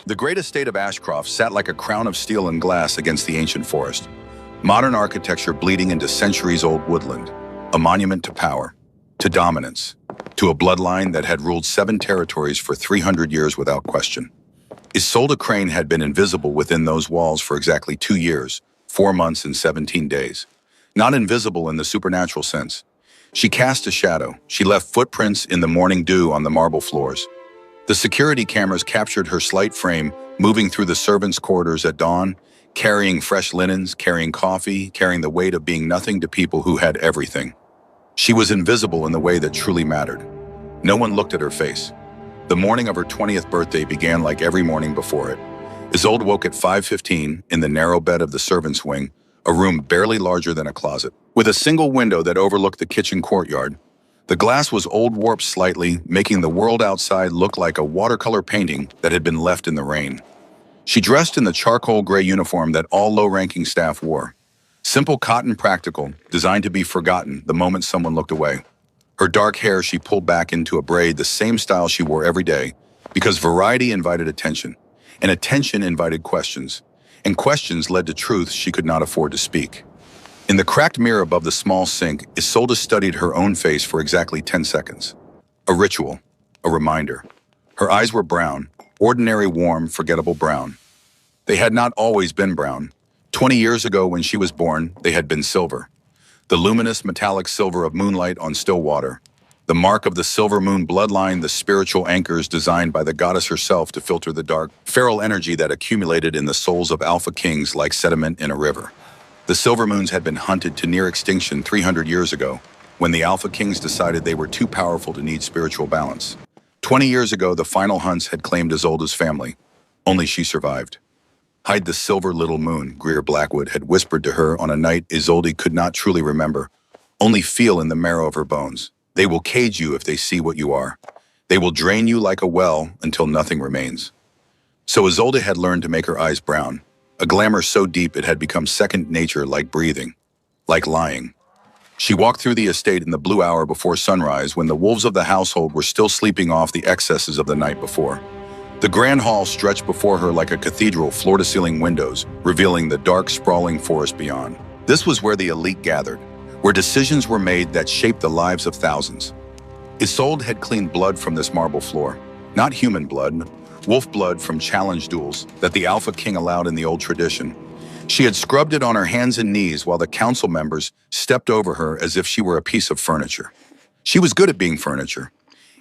The great estate of Ashcroft sat like a crown of steel and glass against the ancient forest. Modern architecture bleeding into centuries-old woodland, a monument to power, to dominance, to a bloodline that had ruled 7 territories for 300 years without question. Isolde Crane had been invisible within those walls for exactly 2 years, 4 months and 17 days. Not invisible in the supernatural sense. She cast a shadow. She left footprints in the morning dew on the marble floors. The security cameras captured her slight frame, moving through the servants' quarters at dawn, carrying fresh linens, carrying coffee, carrying the weight of being nothing to people who had everything. She was invisible in the way that truly mattered. No one looked at her face. The morning of her 20th birthday began like every morning before it. Isolde woke at 5:15 in the narrow bed of the servants' wing, a room barely larger than a closet, with a single window that overlooked the kitchen courtyard. The glass was old-warped slightly, making the world outside look like a watercolor painting that had been left in the rain. She dressed in the charcoal gray uniform that all low-ranking staff wore. Simple cotton practical, designed to be forgotten the moment someone looked away. Her dark hair she pulled back into a braid, the same style she wore every day, because variety invited attention, and attention invited questions, and questions led to truths she could not afford to speak. In the cracked mirror above the small sink, Isolde studied her own face for exactly 10 seconds. A ritual, a reminder. Her eyes were brown, ordinary, warm, forgettable brown. They had not always been brown. 20 years ago when she was born, they had been silver. The luminous metallic silver of moonlight on still water. The mark of the silver moon bloodline, the spiritual anchors designed by the goddess herself to filter the dark, feral energy that accumulated in the souls of Alpha Kings like sediment in a river. The silver moons had been hunted to near extinction 300 years ago, when the Alpha Kings decided they were too powerful to need spiritual balance. 20 years ago, the final hunts had claimed Isolde's family. Only she survived. Hide the silver little moon, Greer Blackwood had whispered to her on a night Isolde could not truly remember, only feel in the marrow of her bones. They will cage you if they see what you are. They will drain you like a well until nothing remains. So Isolde had learned to make her eyes brown, a glamour so deep it had become second nature, like breathing, like lying. She walked through the estate in the blue hour before sunrise when the wolves of the household were still sleeping off the excesses of the night before. The grand hall stretched before her like a cathedral, floor-to-ceiling windows, revealing the dark, sprawling forest beyond. This was where the elite gathered, where decisions were made that shaped the lives of thousands. Isolde had cleaned blood from this marble floor. Not human blood, wolf blood from challenge duels that the Alpha King allowed in the old tradition. She had scrubbed it on her hands and knees while the council members stepped over her as if she were a piece of furniture. She was good at being furniture.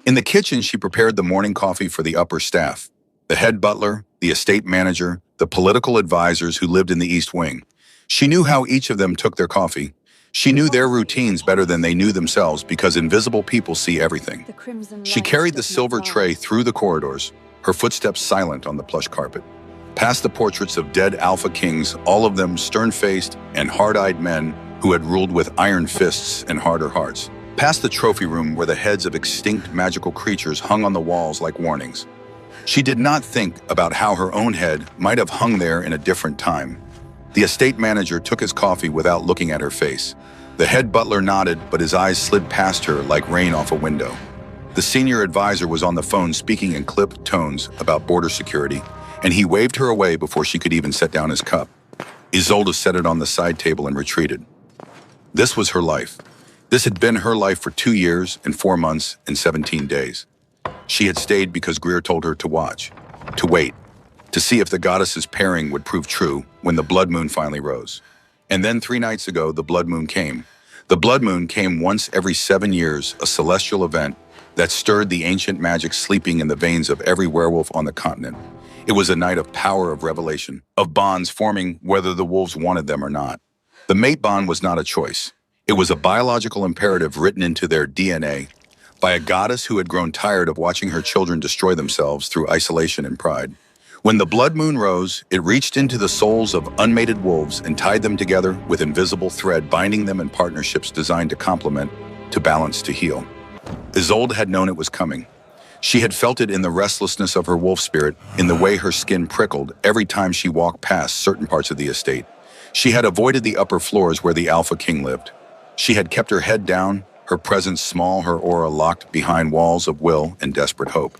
In the kitchen, she prepared the morning coffee for the upper staff, the head butler, the estate manager, the political advisors who lived in the East Wing. She knew how each of them took their coffee. She knew their routines better than they knew themselves because invisible people see everything. She carried the silver tray through the corridors, her footsteps silent on the plush carpet. Past the portraits of dead Alpha Kings, all of them stern-faced and hard-eyed men who had ruled with iron fists and harder hearts. Past the trophy room where the heads of extinct magical creatures hung on the walls like warnings. She did not think about how her own head might have hung there in a different time. The estate manager took his coffee without looking at her face. The head butler nodded, but his eyes slid past her like rain off a window. The senior advisor was on the phone speaking in clipped tones about border security, and he waved her away before she could even set down his cup. Isolde set it on the side table and retreated. This was her life. This had been her life for 2 years and 4 months and 17 days. She had stayed because Greer told her to watch, to wait, to see if the goddess's pairing would prove true when the blood moon finally rose. And then 3 nights ago, the blood moon came. The blood moon came once every 7 years, a celestial event that stirred the ancient magic sleeping in the veins of every werewolf on the continent. It was a night of power, of revelation, of bonds forming whether the wolves wanted them or not. The mate bond was not a choice. It was a biological imperative written into their DNA by a goddess who had grown tired of watching her children destroy themselves through isolation and pride. When the blood moon rose, it reached into the souls of unmated wolves and tied them together with invisible thread, binding them in partnerships designed to complement, to balance, to heal. Isolde had known it was coming. She had felt it in the restlessness of her wolf spirit, in the way her skin prickled every time she walked past certain parts of the estate. She had avoided the upper floors where the Alpha King lived. She had kept her head down, her presence small, her aura locked behind walls of will and desperate hope.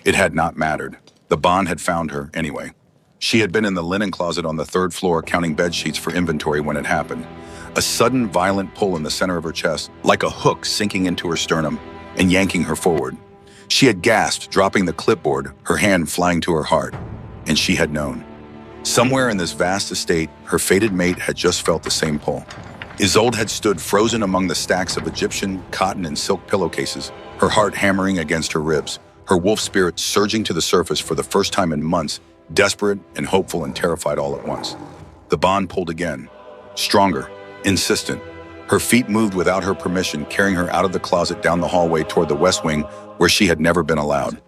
It had not mattered. The Bond had found her anyway. She had been in the linen closet on the third floor counting bed sheets for inventory when it happened. A sudden violent pull in the center of her chest, like a hook sinking into her sternum and yanking her forward. She had gasped, dropping the clipboard, her hand flying to her heart. And she had known. Somewhere in this vast estate, her fated mate had just felt the same pull. Isolde had stood frozen among the stacks of Egyptian cotton and silk pillowcases, her heart hammering against her ribs, her wolf spirit surging to the surface for the first time in months, desperate and hopeful and terrified all at once. The Bond pulled again, stronger, insistent. Her feet moved without her permission, carrying her out of the closet down the hallway toward the West Wing, where she had never been allowed.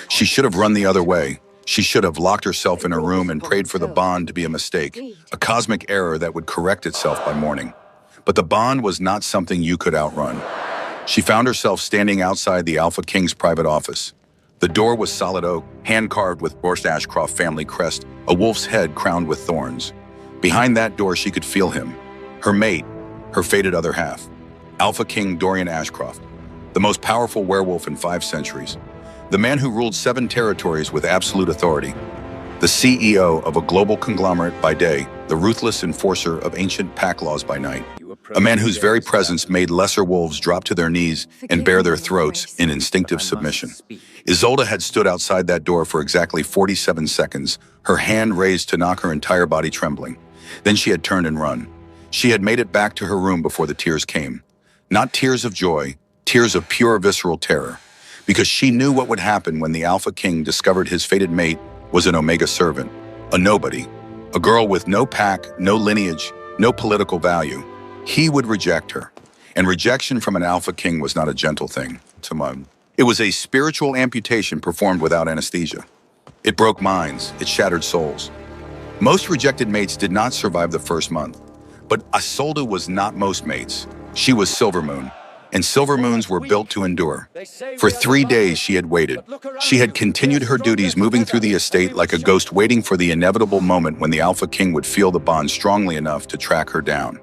She should have run the other way. She should have locked herself in her room and prayed for the Bond to be a mistake, a cosmic error that would correct itself by morning. But the Bond was not something you could outrun. She found herself standing outside the Alpha King's private office. The door was solid oak, hand-carved with Boris Ashcroft family crest, a wolf's head crowned with thorns. Behind that door she could feel him, her mate, her fated other half, Alpha King Dorian Ashcroft, the most powerful werewolf in 5 centuries, the man who ruled 7 territories with absolute authority, the CEO of a global conglomerate by day, the ruthless enforcer of ancient pack laws by night, a man whose very presence made lesser wolves drop to their knees and bare their throats in instinctive submission. Isolde had stood outside that door for exactly 47 seconds, her hand raised to knock her entire body trembling. Then she had turned and run. She had made it back to her room before the tears came. Not tears of joy, tears of pure visceral terror. Because she knew what would happen when the Alpha King discovered his fated mate was an Omega servant, a nobody, a girl with no pack, no lineage, no political value. He would reject her. And rejection from an Alpha King was not a gentle thing. It was a spiritual amputation performed without anesthesia. It broke minds, it shattered souls. Most rejected mates did not survive the first month. But Isolde was not most mates. She was Silvermoon, and Silver Moons were built to endure. For 3 days she had waited. She had continued her duties, moving through the estate like a ghost, waiting for the inevitable moment when the Alpha King would feel the Bond strongly enough to track her down.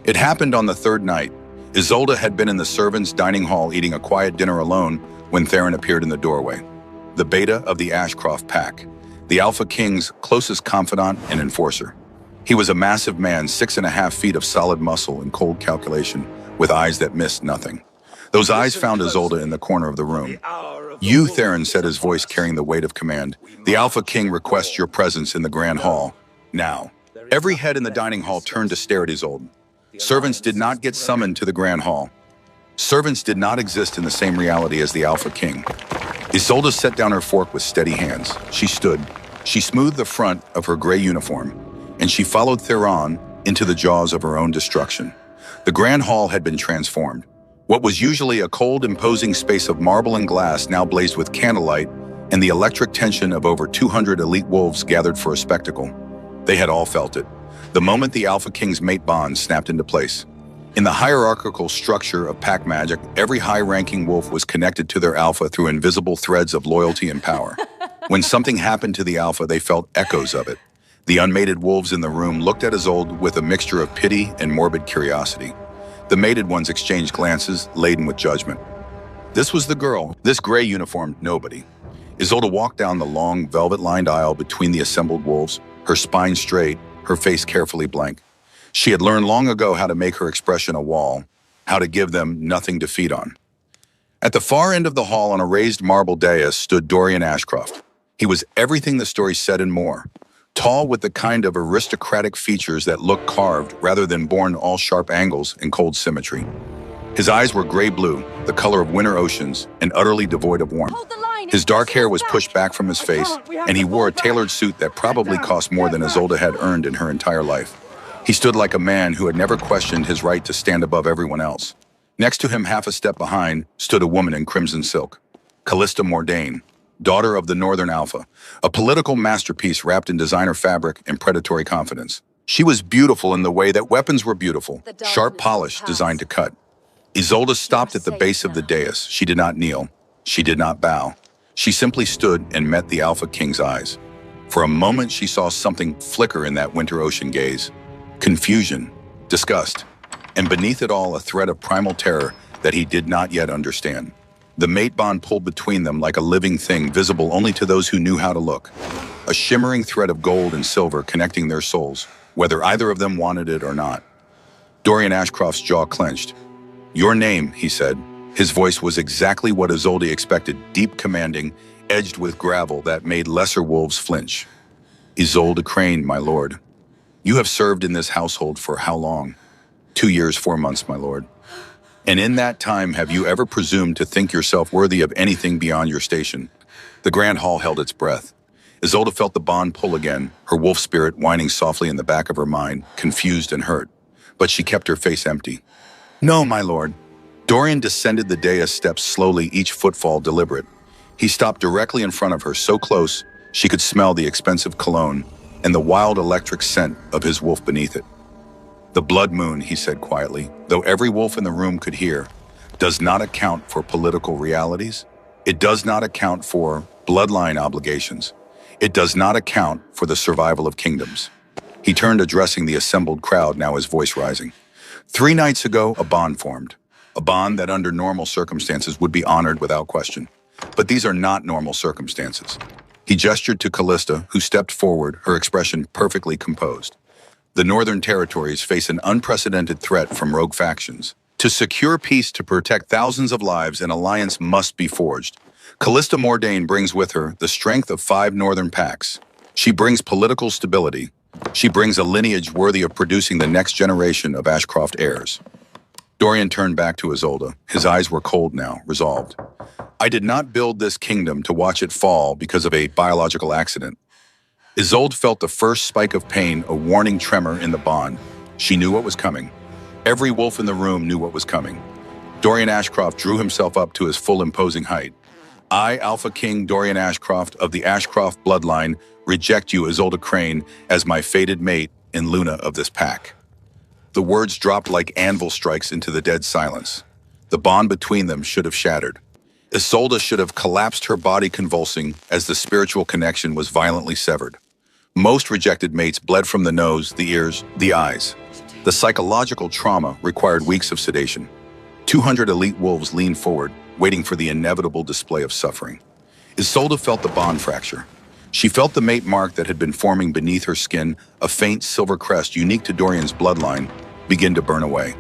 It happened on the 3rd night. Isolde had been in the servants' dining hall eating a quiet dinner alone when Theron appeared in the doorway. The beta of the Ashcroft pack, the Alpha King's closest confidant and enforcer. He was a massive man, 6.5 feet of solid muscle and cold calculation, with eyes that missed nothing. Those eyes found Isolde in the corner of the room. "You, Theron," said, his voice carrying the weight of command. "The Alpha King requests your presence in the Grand Hall. Now." Every head in the dining hall turned to stare at Isolde. Servants did not get summoned to the Grand Hall. Servants did not exist in the same reality as the Alpha King. Isolde set down her fork with steady hands. She stood. She smoothed the front of her gray uniform, and she followed Theron into the jaws of her own destruction. The Grand Hall had been transformed. What was usually a cold, imposing space of marble and glass now blazed with candlelight and the electric tension of over 200 elite wolves gathered for a spectacle. They had all felt it. The moment the Alpha King's mate bond snapped into place. In the hierarchical structure of pack magic, every high-ranking wolf was connected to their alpha through invisible threads of loyalty and power. When something happened to the alpha, they felt echoes of it. The unmated wolves in the room looked at Isolde with a mixture of pity and morbid curiosity. The mated ones exchanged glances laden with judgment. This was the girl, this gray-uniformed nobody. Isolde walked down the long, velvet-lined aisle between the assembled wolves, her spine straight, her face carefully blank. She had learned long ago how to make her expression a wall, how to give them nothing to feed on. At the far end of the hall on a raised marble dais stood Dorian Ashcroft. He was everything the story said and more. Tall with the kind of aristocratic features that look carved rather than born all sharp angles and cold symmetry. His eyes were gray-blue, the color of winter oceans, and utterly devoid of warmth. His dark hair was pushed back from his face, and he wore a tailored suit that probably cost more than Isolde had earned in her entire life. He stood like a man who had never questioned his right to stand above everyone else. Next to him, half a step behind, stood a woman in crimson silk, Callista Mordain, daughter of the Northern Alpha, a political masterpiece wrapped in designer fabric and predatory confidence. She was beautiful in the way that weapons were beautiful, sharp polish designed to cut. Isolde stopped at the base of the dais. She did not kneel. She did not bow. She simply stood and met the Alpha King's eyes. For a moment, she saw something flicker in that winter ocean gaze. Confusion, disgust, and beneath it all, a thread of primal terror that he did not yet understand. The mate bond pulled between them like a living thing, visible only to those who knew how to look. A shimmering thread of gold and silver connecting their souls, whether either of them wanted it or not. Dorian Ashcroft's jaw clenched. "Your name," he said. His voice was exactly what Isolde expected, deep, commanding, edged with gravel that made lesser wolves flinch. "Isolde Crane, my lord. You have served in this household for how long?" 2 years, 4 months, my lord. "And in that time, have you ever presumed to think yourself worthy of anything beyond your station?" The grand hall held its breath. Isolde felt the bond pull again, her wolf spirit whining softly in the back of her mind, confused and hurt. But she kept her face empty. "No, my lord." Dorian descended the dais steps slowly, each footfall deliberate. He stopped directly in front of her, so close she could smell the expensive cologne and the wild electric scent of his wolf beneath it. "The blood moon," he said quietly, though every wolf in the room could hear, "does not account for political realities. It does not account for bloodline obligations. It does not account for the survival of kingdoms." He turned, addressing the assembled crowd, now his voice rising. 3 nights ago, a bond formed. A bond that under normal circumstances would be honored without question. But these are not normal circumstances. He gestured to Callista, who stepped forward, her expression perfectly composed. "The Northern Territories face an unprecedented threat from rogue factions. To secure peace, to protect thousands of lives, an alliance must be forged. Callista Mordain brings with her the strength of 5 northern packs. She brings political stability. She brings a lineage worthy of producing the next generation of Ashcroft heirs." Dorian turned back to Isolde. His eyes were cold now, resolved. "I did not build this kingdom to watch it fall because of a biological accident." Isolde felt the first spike of pain, a warning tremor in the bond. She knew what was coming. Every wolf in the room knew what was coming. Dorian Ashcroft drew himself up to his full imposing height. "I, Alpha King Dorian Ashcroft of the Ashcroft bloodline, reject you, Isolde Crane, as my fated mate and Luna of this pack." The words dropped like anvil strikes into the dead silence. The bond between them should have shattered. Isolde should have collapsed, her body convulsing as the spiritual connection was violently severed. Most rejected mates bled from the nose, the ears, the eyes. The psychological trauma required weeks of sedation. 200 elite wolves leaned forward, waiting for the inevitable display of suffering. Isolde felt the bond fracture. She felt the mate mark that had been forming beneath her skin, a faint silver crest unique to Dorian's bloodline, begin to burn away.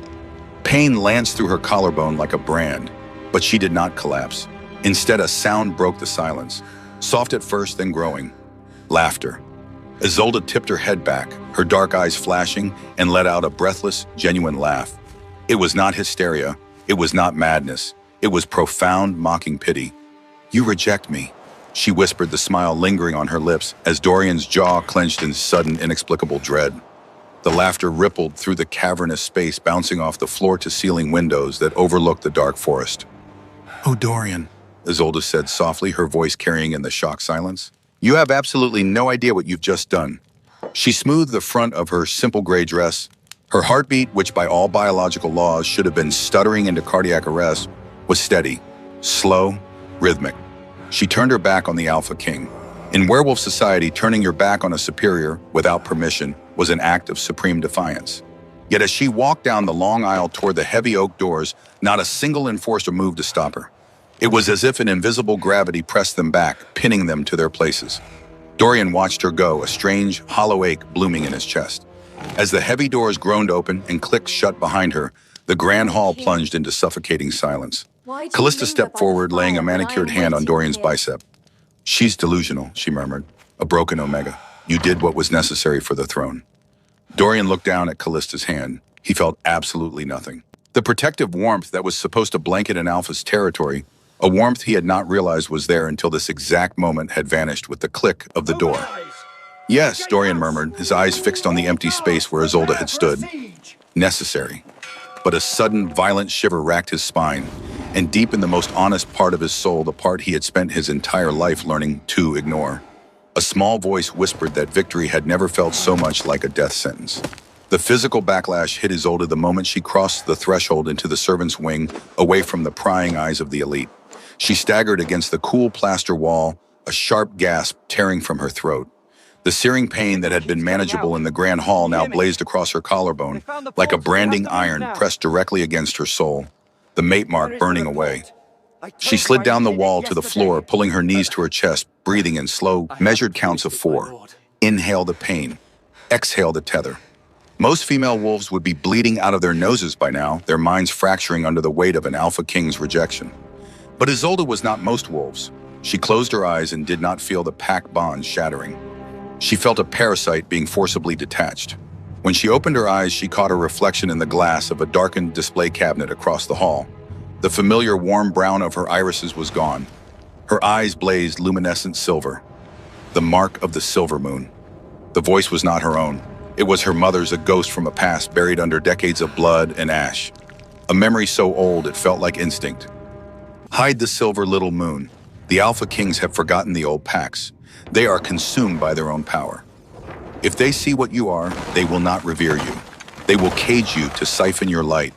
Pain lanced through her collarbone like a brand, but she did not collapse. Instead, a sound broke the silence, soft at first, then growing. Laughter. Isolde tipped her head back, her dark eyes flashing, and let out a breathless, genuine laugh. It was not hysteria. It was not madness. It was profound, mocking pity. "You reject me," she whispered, the smile lingering on her lips as Dorian's jaw clenched in sudden, inexplicable dread. The laughter rippled through the cavernous space, bouncing off the floor-to-ceiling windows that overlooked the dark forest. "Oh, Dorian," Isolde said softly, her voice carrying in the shocked silence. "You have absolutely no idea what you've just done." She smoothed the front of her simple gray dress. Her heartbeat, which by all biological laws should have been stuttering into cardiac arrest, was steady, slow, rhythmic. She turned her back on the Alpha King. In werewolf society, turning your back on a superior without permission was an act of supreme defiance. Yet as she walked down the long aisle toward the heavy oak doors, not a single enforcer moved to stop her. It was as if an invisible gravity pressed them back, pinning them to their places. Dorian watched her go, a strange, hollow ache blooming in his chest. As the heavy doors groaned open and clicked shut behind her, the grand hall plunged into suffocating silence. Callista stepped forward, laying a manicured hand on Dorian's bicep. "She's delusional," she murmured. "A broken Omega. You did what was necessary for the throne." Dorian looked down at Callista's hand. He felt absolutely nothing. The protective warmth that was supposed to blanket an Alpha's territory, a warmth he had not realized was there until this exact moment had vanished with the click of the door. "Yes," Dorian murmured, his eyes fixed on the empty space where Isolde had stood. "Necessary." But a sudden, violent shiver racked his spine, and deep in the most honest part of his soul, the part he had spent his entire life learning to ignore, a small voice whispered that victory had never felt so much like a death sentence. The physical backlash hit Isolde the moment she crossed the threshold into the servants' wing, away from the prying eyes of the elite. She staggered against the cool plaster wall, a sharp gasp tearing from her throat. The searing pain that had been manageable in the grand hall now blazed across her collarbone, like a branding iron pressed directly against her soul, the mate mark burning away. She slid down the wall to the floor, pulling her knees to her chest, breathing in slow, measured counts of 4. Inhale the pain. Exhale the tether. Most female wolves would be bleeding out of their noses by now, their minds fracturing under the weight of an alpha king's rejection. But Isolde was not most wolves. She closed her eyes and did not feel the pack bonds shattering. She felt a parasite being forcibly detached. When she opened her eyes, she caught a reflection in the glass of a darkened display cabinet across the hall. The familiar warm brown of her irises was gone. Her eyes blazed luminescent silver. The mark of the silver moon. The voice was not her own. It was her mother's, a ghost from a past buried under decades of blood and ash. A memory so old it felt like instinct. Hide the silver little moon. The Alpha Kings have forgotten the old pacts. They are consumed by their own power. If they see what you are, they will not revere you. They will cage you to siphon your light.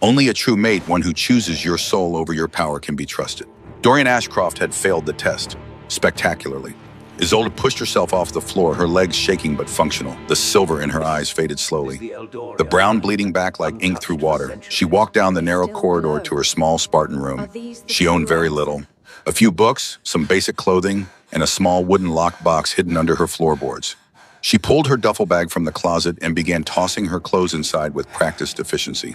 Only a true mate, one who chooses your soul over your power, can be trusted. Dorian Ashcroft had failed the test, spectacularly. Isolde pushed herself off the floor, her legs shaking but functional. The silver in her eyes faded slowly. The brown bleeding back like ink through water. She walked down the narrow corridor to her small Spartan room. She owned very little. A few books, some basic clothing, and a small wooden locked box hidden under her floorboards. She pulled her duffel bag from the closet and began tossing her clothes inside with practiced efficiency.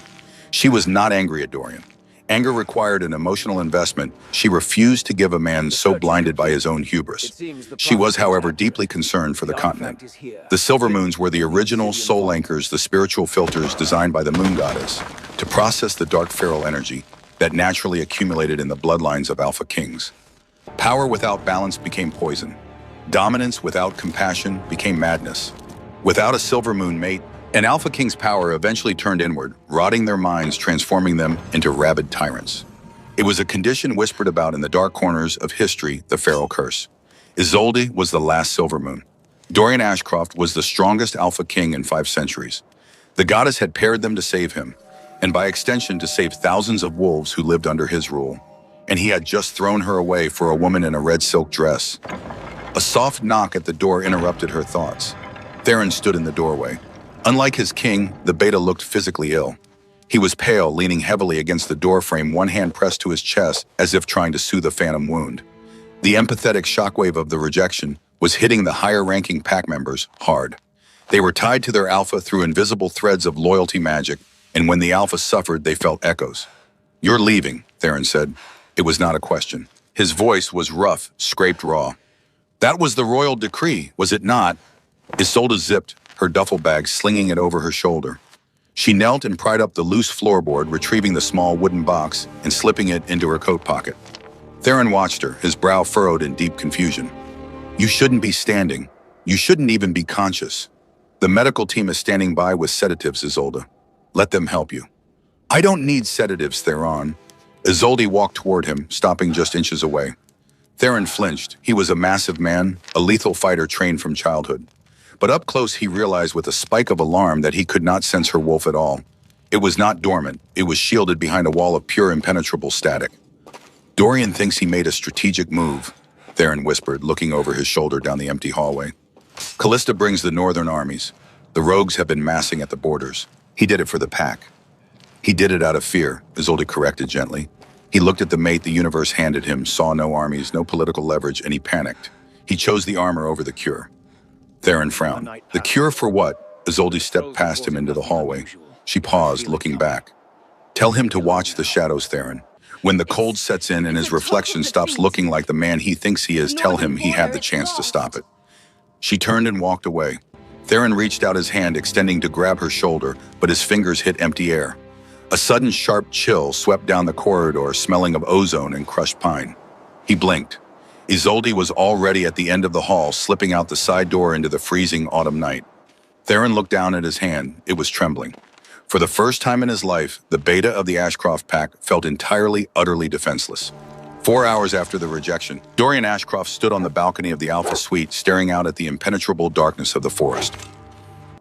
She was not angry at Dorian. Anger required an emotional investment. She refused to give a man so blinded by his own hubris. She was, however, deeply concerned for the continent. The Silver Moons were the original soul anchors, the spiritual filters designed by the Moon Goddess to process the dark feral energy that naturally accumulated in the bloodlines of Alpha Kings. Power without balance became poison. Dominance without compassion became madness. Without a Silver Moon mate, an Alpha King's power eventually turned inward, rotting their minds, transforming them into rabid tyrants. It was a condition whispered about in the dark corners of history, the Feral Curse. Isolde was the last Silver Moon. Dorian Ashcroft was the strongest Alpha King in 5 centuries. The goddess had paired them to save him, and by extension to save thousands of wolves who lived under his rule. And he had just thrown her away for a woman in a red silk dress. A soft knock at the door interrupted her thoughts. Theron stood in the doorway. Unlike his king, the beta looked physically ill. He was pale, leaning heavily against the doorframe, one hand pressed to his chest as if trying to soothe a phantom wound. The empathetic shockwave of the rejection was hitting the higher-ranking pack members hard. They were tied to their alpha through invisible threads of loyalty magic, and when the alpha suffered, they felt echoes. "You're leaving," Theron said. It was not a question. His voice was rough, scraped raw. "That was the royal decree, was it not?" Isolde zipped her duffel bag, slinging it over her shoulder. She knelt and pried up the loose floorboard, retrieving the small wooden box and slipping it into her coat pocket. Theron watched her, his brow furrowed in deep confusion. "You shouldn't be standing. You shouldn't even be conscious. The medical team is standing by with sedatives, Isolde. Let them help you." "I don't need sedatives, Theron." Isolde walked toward him, stopping just inches away. Theron flinched. He was a massive man, a lethal fighter trained from childhood. But up close, he realized with a spike of alarm that he could not sense her wolf at all. It was not dormant. It was shielded behind a wall of pure, impenetrable static. "Dorian thinks he made a strategic move," Theron whispered, looking over his shoulder down the empty hallway. "Callista brings the northern armies. The rogues have been massing at the borders. He did it for the pack." "He did it out of fear," Isolde corrected gently. He looked at the mate the universe handed him, saw no armies, no political leverage, and he panicked. He chose the armor over the cure. Theron frowned. "The cure for what?" Isolde stepped past him into the hallway. She paused, looking back. "Tell him to watch the shadows, Theron. When the cold sets in and his reflection stops looking like the man he thinks he is, tell him he had the chance to stop it." She turned and walked away. Theron reached out his hand, extending to grab her shoulder, but his fingers hit empty air. A sudden sharp chill swept down the corridor, smelling of ozone and crushed pine. He blinked. Isolde was already at the end of the hall, slipping out the side door into the freezing autumn night. Theron looked down at his hand. It was trembling. For the first time in his life, the beta of the Ashcroft pack felt entirely, utterly defenseless. 4 hours after the rejection, Dorian Ashcroft stood on the balcony of the Alpha Suite, staring out at the impenetrable darkness of the forest.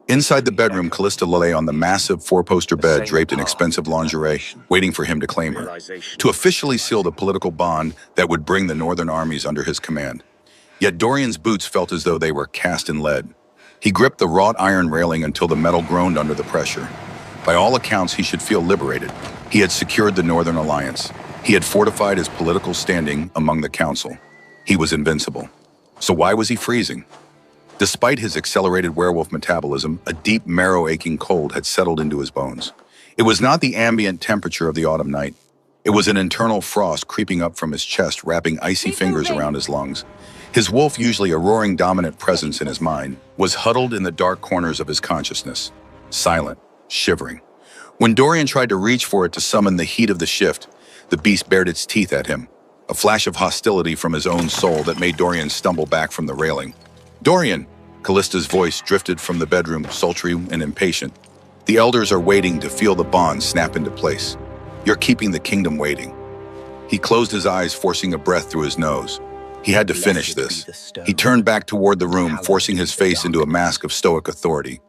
Inside the bedroom, Callista lay on the massive 4-poster bed, draped in expensive lingerie, waiting for him to claim her, to officially seal the political bond that would bring the northern armies under his command. Yet Dorian's boots felt as though they were cast in lead. He gripped the wrought iron railing until the metal groaned under the pressure. By all accounts, he should feel liberated. He had secured the Northern Alliance. He had fortified his political standing among the council. He was invincible. So why was he freezing? Despite his accelerated werewolf metabolism, a deep marrow-aching cold had settled into his bones. It was not the ambient temperature of the autumn night. It was an internal frost creeping up from his chest, wrapping icy fingers around his lungs. His wolf, usually a roaring dominant presence in his mind, was huddled in the dark corners of his consciousness, silent, shivering. When Dorian tried to reach for it to summon the heat of the shift, the beast bared its teeth at him, a flash of hostility from his own soul that made Dorian stumble back from the railing. "Dorian!" Callista's voice drifted from the bedroom, sultry and impatient. "The elders are waiting to feel the bond snap into place. You're keeping the kingdom waiting." He closed his eyes, forcing a breath through his nose. He had to finish this. He turned back toward the room, forcing his face into a mask of stoic authority.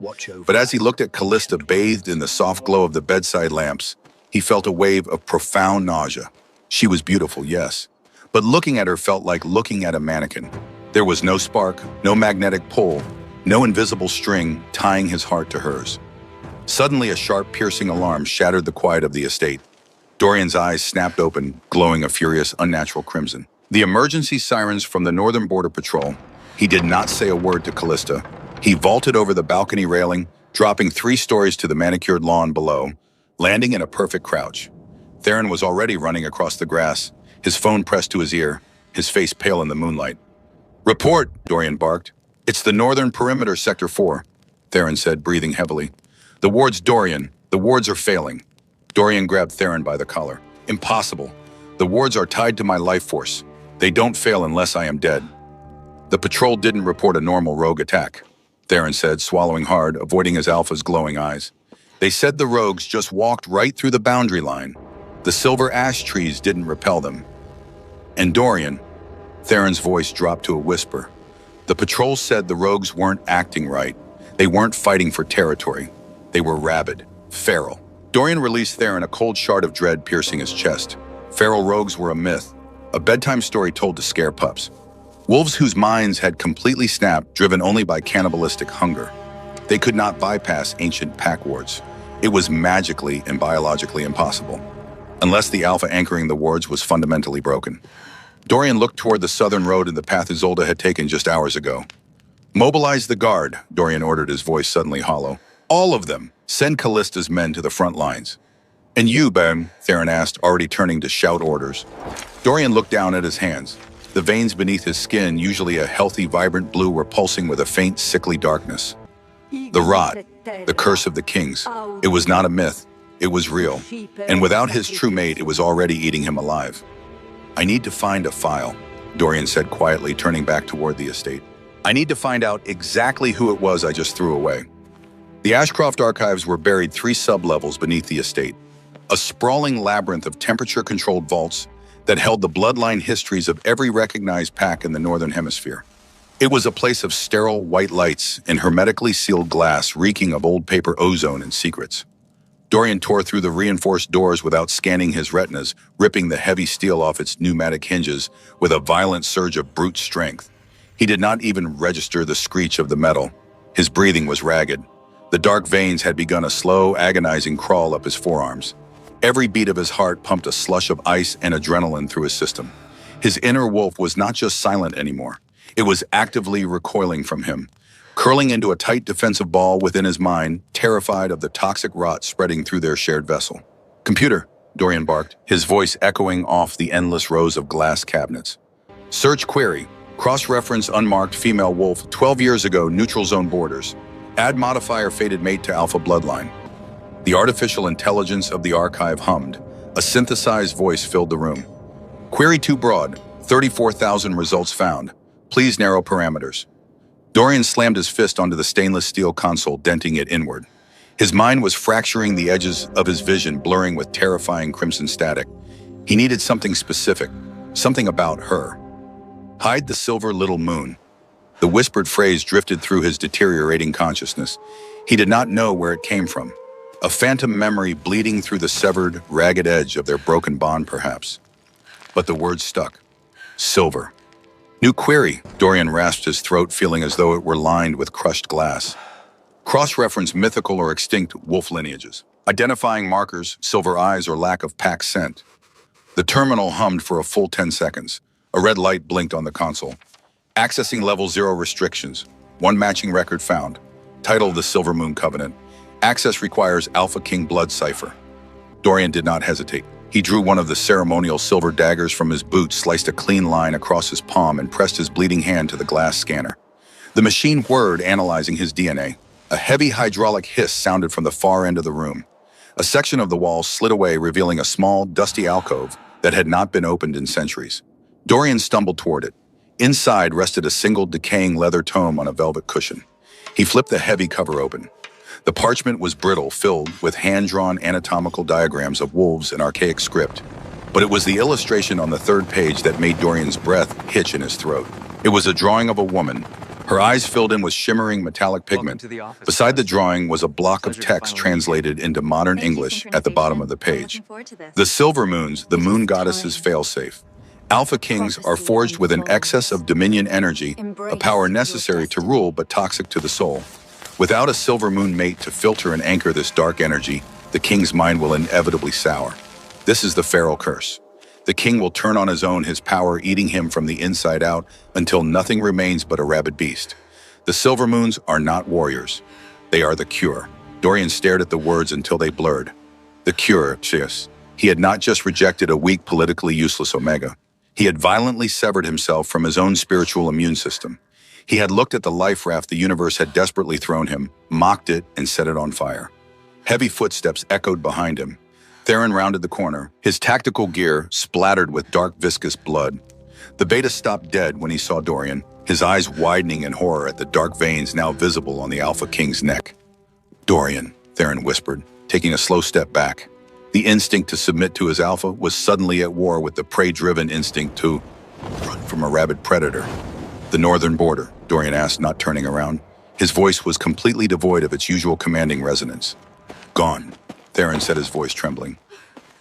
But as he looked at Callista bathed in the soft glow of the bedside lamps, he felt a wave of profound nausea. She was beautiful, yes, but looking at her felt like looking at a mannequin. There was no spark, no magnetic pull, no invisible string tying his heart to hers. Suddenly, a sharp, piercing alarm shattered the quiet of the estate. Dorian's eyes snapped open, glowing a furious, unnatural crimson. The emergency sirens from the Northern Border Patrol. He did not say a word to Callista. He vaulted over the balcony railing, dropping 3 stories to the manicured lawn below, landing in a perfect crouch. Theron was already running across the grass, his phone pressed to his ear, his face pale in the moonlight. "Report," Dorian barked. "It's the Northern Perimeter, Sector 4, Theron said, breathing heavily. "The wards, Dorian. The wards are failing." Dorian grabbed Theron by the collar. "Impossible. The wards are tied to my life force. They don't fail unless I am dead." "The patrol didn't report a normal rogue attack," Theron said, swallowing hard, avoiding his alpha's glowing eyes. "They said the rogues just walked right through the boundary line. The silver ash trees didn't repel them." "And Dorian," Theron's voice dropped to a whisper, "the patrol said the rogues weren't acting right. They weren't fighting for territory. They were rabid, feral." Dorian released Theron, a cold shard of dread piercing his chest. Feral rogues were a myth, a bedtime story told to scare pups. Wolves whose minds had completely snapped, driven only by cannibalistic hunger. They could not bypass ancient pack wards. It was magically and biologically impossible, unless the alpha anchoring the wards was fundamentally broken. Dorian looked toward the southern road and the path Isolde had taken just hours ago. "Mobilize the guard," Dorian ordered, his voice suddenly hollow. "All of them. Send Callista's men to the front lines." "And you, Ben?" Theron asked, already turning to shout orders. Dorian looked down at his hands. The veins beneath his skin, usually a healthy, vibrant blue, were pulsing with a faint, sickly darkness. The rot, the curse of the kings. It was not a myth. It was real. And without his true mate, it was already eating him alive. "I need to find a file," Dorian said quietly, turning back toward the estate. "I need to find out exactly who it was I just threw away." The Ashcroft archives were buried 3 sub-levels beneath the estate, a sprawling labyrinth of temperature-controlled vaults that held the bloodline histories of every recognized pack in the Northern Hemisphere. It was a place of sterile white lights and hermetically sealed glass reeking of old paper ozone and secrets. Dorian tore through the reinforced doors without scanning his retinas, ripping the heavy steel off its pneumatic hinges with a violent surge of brute strength. He did not even register the screech of the metal. His breathing was ragged. The dark veins had begun a slow, agonizing crawl up his forearms. Every beat of his heart pumped a slush of ice and adrenaline through his system. His inner wolf was not just silent anymore. It was actively recoiling from him, curling into a tight defensive ball within his mind, terrified of the toxic rot spreading through their shared vessel. "Computer," Dorian barked, his voice echoing off the endless rows of glass cabinets. "Search query. Cross-reference unmarked female wolf, 12 years ago, neutral zone borders. Add modifier fated mate to alpha bloodline." The artificial intelligence of the archive hummed. A synthesized voice filled the room. "Query too broad. 34,000 results found. Please narrow parameters." Dorian slammed his fist onto the stainless steel console, denting it inward. His mind was fracturing, the edges of his vision blurring with terrifying crimson static. He needed something specific, something about her. "Hide the silver little moon." The whispered phrase drifted through his deteriorating consciousness. He did not know where it came from. A phantom memory bleeding through the severed, ragged edge of their broken bond, perhaps. But the words stuck. Silver. "New query," Dorian rasped his throat, feeling as though it were lined with crushed glass. "Cross-reference mythical or extinct wolf lineages. Identifying markers, silver eyes, or lack of pack scent." The terminal hummed for a full 10 seconds. A red light blinked on the console. Accessing level 0 restrictions. One matching record found. Title: The Silver Moon Covenant. Access requires Alpha King Blood Cipher. Dorian did not hesitate. He drew one of the ceremonial silver daggers from his boot, sliced a clean line across his palm, and pressed his bleeding hand to the glass scanner. The machine whirred, analyzing his DNA. A heavy hydraulic hiss sounded from the far end of the room. A section of the wall slid away, revealing a small, dusty alcove that had not been opened in centuries. Dorian stumbled toward it. Inside rested a single decaying leather tome on a velvet cushion. He flipped the heavy cover open. The parchment was brittle, filled with hand-drawn anatomical diagrams of wolves in archaic script. But it was the illustration on the third page that made Dorian's breath hitch in his throat. It was a drawing of a woman. Her eyes filled in with shimmering metallic pigment. Beside the drawing was a block of text translated into modern English at the bottom of the page. The Silver Moons, the moon goddess's failsafe. Alpha Kings are forged with an excess of dominion energy, a power necessary to rule but toxic to the soul. Without a silver moon mate to filter and anchor this dark energy, the king's mind will inevitably sour. This is the feral curse. The king will turn on his own, his power eating him from the inside out until nothing remains but a rabid beast. The silver moons are not warriors. They are the cure. Dorian stared at the words until they blurred. The cure, yes. He had not just rejected a weak, politically useless Omega. He had violently severed himself from his own spiritual immune system. He had looked at the life raft the universe had desperately thrown him, mocked it, and set it on fire. Heavy footsteps echoed behind him. Theron rounded the corner, his tactical gear splattered with dark, viscous blood. The beta stopped dead when he saw Dorian, his eyes widening in horror at the dark veins now visible on the Alpha King's neck. Dorian, Theron whispered, taking a slow step back. The instinct to submit to his Alpha was suddenly at war with the prey-driven instinct to run from a rabid predator. The northern border, Dorian asked, not turning around. His voice was completely devoid of its usual commanding resonance. Gone, Theron said, his voice trembling.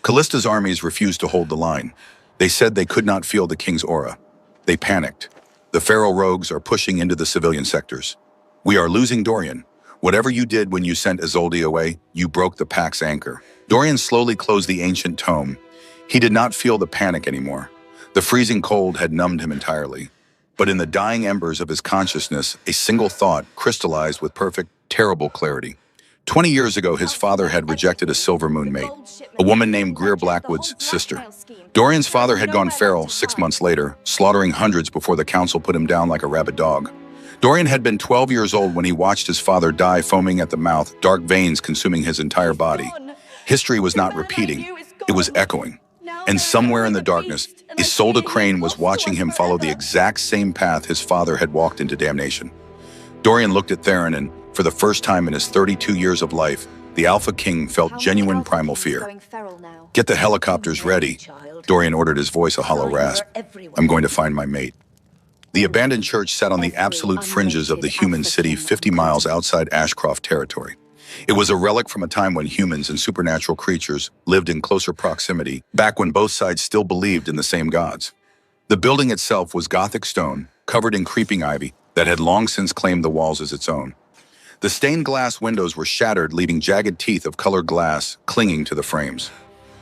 Callista's armies refused to hold the line. They said they could not feel the king's aura. They panicked. The feral rogues are pushing into the civilian sectors. We are losing Dorian. Whatever you did when you sent Isolde away, you broke the pack's anchor. Dorian slowly closed the ancient tome. He did not feel the panic anymore. The freezing cold had numbed him entirely. But in the dying embers of his consciousness, a single thought crystallized with perfect, terrible clarity. 20 years ago, his father had rejected a silver moon mate, a woman named Greer Blackwood's sister. Dorian's father had gone feral 6 months later, slaughtering hundreds before the council put him down like a rabid dog. Dorian had been 12 years old when he watched his father die, foaming at the mouth, dark veins consuming his entire body. History was not repeating, it was echoing. And somewhere in the darkness, Isolde Crane was watching him follow the exact same path his father had walked into damnation. Dorian looked at Theron, and for the first time in his 32 years of life, the Alpha King felt genuine primal fear. Get the helicopters ready, Dorian ordered, his voice a hollow rasp. I'm going to find my mate. The abandoned church sat on the absolute fringes of the human city 50 miles outside Ashcroft territory. It was a relic from a time when humans and supernatural creatures lived in closer proximity, back when both sides still believed in the same gods. The building itself was Gothic stone, covered in creeping ivy, that had long since claimed the walls as its own. The stained glass windows were shattered, leaving jagged teeth of colored glass clinging to the frames.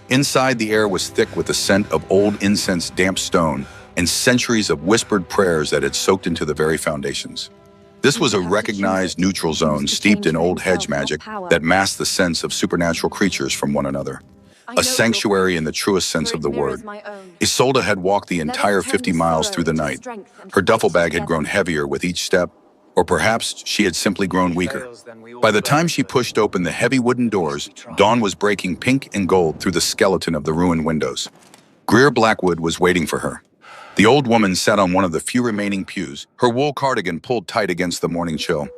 Inside, the air was thick with the scent of old incense, damp stone, and centuries of whispered prayers that had soaked into the very foundations. This was a recognized neutral zone steeped in old hedge magic that masked the sense of supernatural creatures from one another. A sanctuary in the truest sense of the word. Isolde had walked the entire 50 miles through the night. Her duffel bag had grown heavier with each step, or perhaps she had simply grown weaker. By the time she pushed open the heavy wooden doors, dawn was breaking pink and gold through the skeleton of the ruined windows. Greer Blackwood was waiting for her. The old woman sat on one of the few remaining pews, her wool cardigan pulled tight against the morning chill.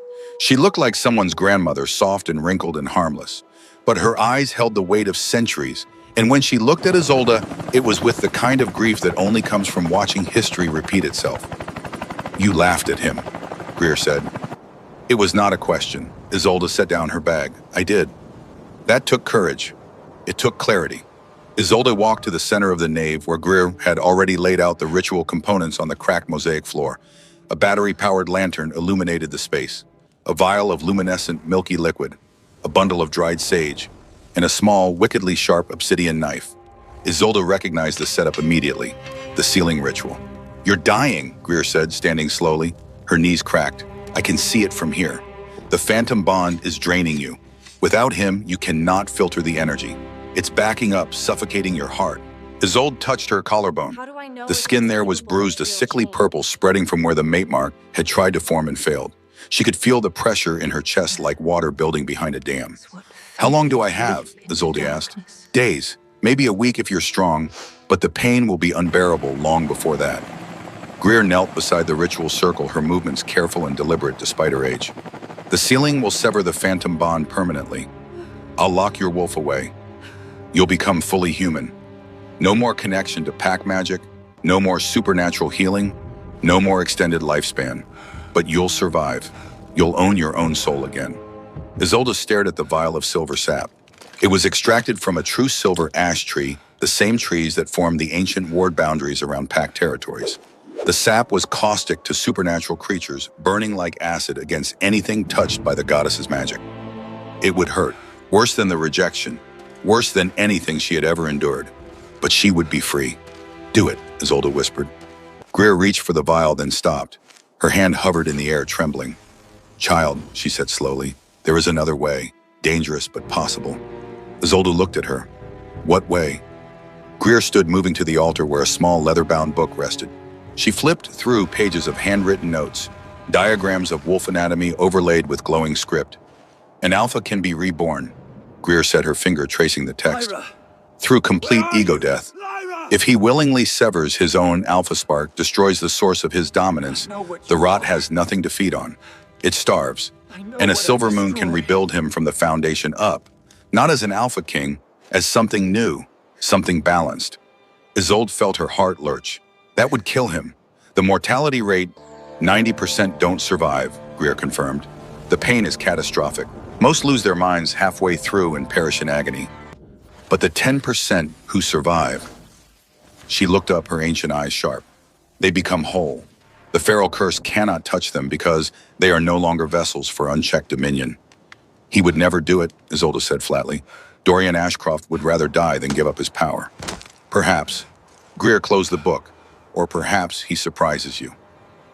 She looked like someone's grandmother, soft and wrinkled and harmless. But her eyes held the weight of centuries, and when she looked at Isolde, it was with the kind of grief that only comes from watching history repeat itself. You laughed at him, Greer said. It was not a question. Isolde set down her bag. I did. That took courage. It took clarity. Isolde walked to the center of the nave where Greer had already laid out the ritual components on the cracked mosaic floor. A battery-powered lantern illuminated the space. A vial of luminescent, milky liquid, a bundle of dried sage, and a small, wickedly sharp obsidian knife. Isolde recognized the setup immediately, the sealing ritual. "You're dying," Greer said, standing slowly. Her knees cracked. "I can see it from here. The phantom bond is draining you. Without him, you cannot filter the energy. It's backing up, suffocating your heart." Isolde touched her collarbone. The skin there was bruised, a sickly purple spreading from where the mate mark had tried to form and failed. She could feel the pressure in her chest like water building behind a dam. "How long do I have?" Isolde asked. "Days, maybe a week if you're strong, but the pain will be unbearable long before that." Greer knelt beside the ritual circle, her movements careful and deliberate despite her age. "The sealing will sever the phantom bond permanently. I'll lock your wolf away. You'll become fully human. No more connection to pack magic, no more supernatural healing, no more extended lifespan. But you'll survive. You'll own your own soul again." Isolde stared at the vial of silver sap. It was extracted from a true silver ash tree, the same trees that formed the ancient ward boundaries around Pact territories. The sap was caustic to supernatural creatures, burning like acid against anything touched by the goddess's magic. It would hurt, worse than the rejection, worse than anything she had ever endured. But she would be free. "Do it," Isolde whispered. Greer reached for the vial, then stopped. Her hand hovered in the air, trembling. "Child," she said slowly, "there is another way, dangerous but possible." Isolde looked at her. "What way?" Greer stood, moving to the altar where a small leather-bound book rested. She flipped through pages of handwritten notes, diagrams of wolf anatomy overlaid with glowing script. "An alpha can be reborn," Greer said, her finger tracing the text. "Through complete ego death. If he willingly severs his own alpha spark, destroys the source of his dominance, the rot has nothing to feed on. It starves. And a silver moon can rebuild him from the foundation up, not as an alpha king, as something new, something balanced." Isolde felt her heart lurch. That would kill him. The mortality rate, 90% don't survive, Greer confirmed. The pain is catastrophic. Most lose their minds halfway through and perish in agony. But the 10% who survive, she looked up, her ancient eyes sharp. They become whole. The feral curse cannot touch them because they are no longer vessels for unchecked dominion. "He would never do it," Isolde said flatly. "Dorian Ashcroft would rather die than give up his power." "Perhaps." Greer closed the book. "Or perhaps he surprises you."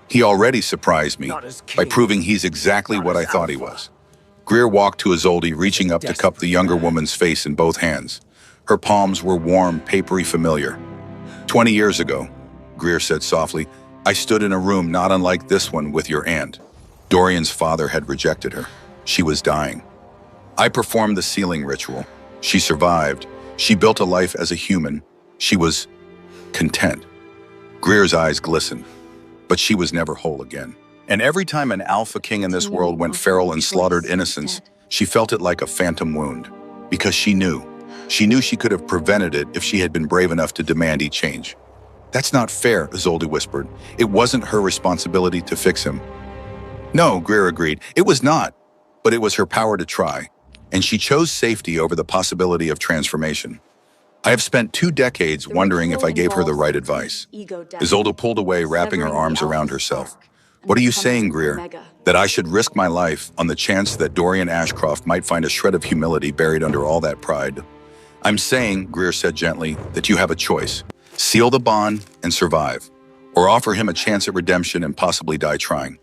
"He already surprised me by proving he's exactly what I thought he was." Greer walked to Isolde, reaching up to cup the younger woman's face in both hands. Her palms were warm, papery, familiar. "20 years ago," Greer said softly, "I stood in a room not unlike this one with your aunt. Dorian's father had rejected her. She was dying. I performed the sealing ritual. She survived. She built a life as a human. She was content." Greer's eyes glistened. "But she was never whole again. And every time an alpha king in this world went feral and slaughtered innocents, she felt it like a phantom wound. Because she knew. She knew she could have prevented it if she had been brave enough to demand he change." "That's not fair," Isolde whispered. "It wasn't her responsibility to fix him." "No," Greer agreed. "It was not. But it was her power to try. And she chose safety over the possibility of transformation. I have spent 2 decades wondering if I gave her the right advice." Isolde pulled away, wrapping her arms around herself. "What are you saying, Greer? That I should risk my life on the chance that Dorian Ashcroft might find a shred of humility buried under all that pride?" "I'm saying," Greer said gently, "that you have a choice. Seal the bond and survive, or offer him a chance at redemption and possibly die trying.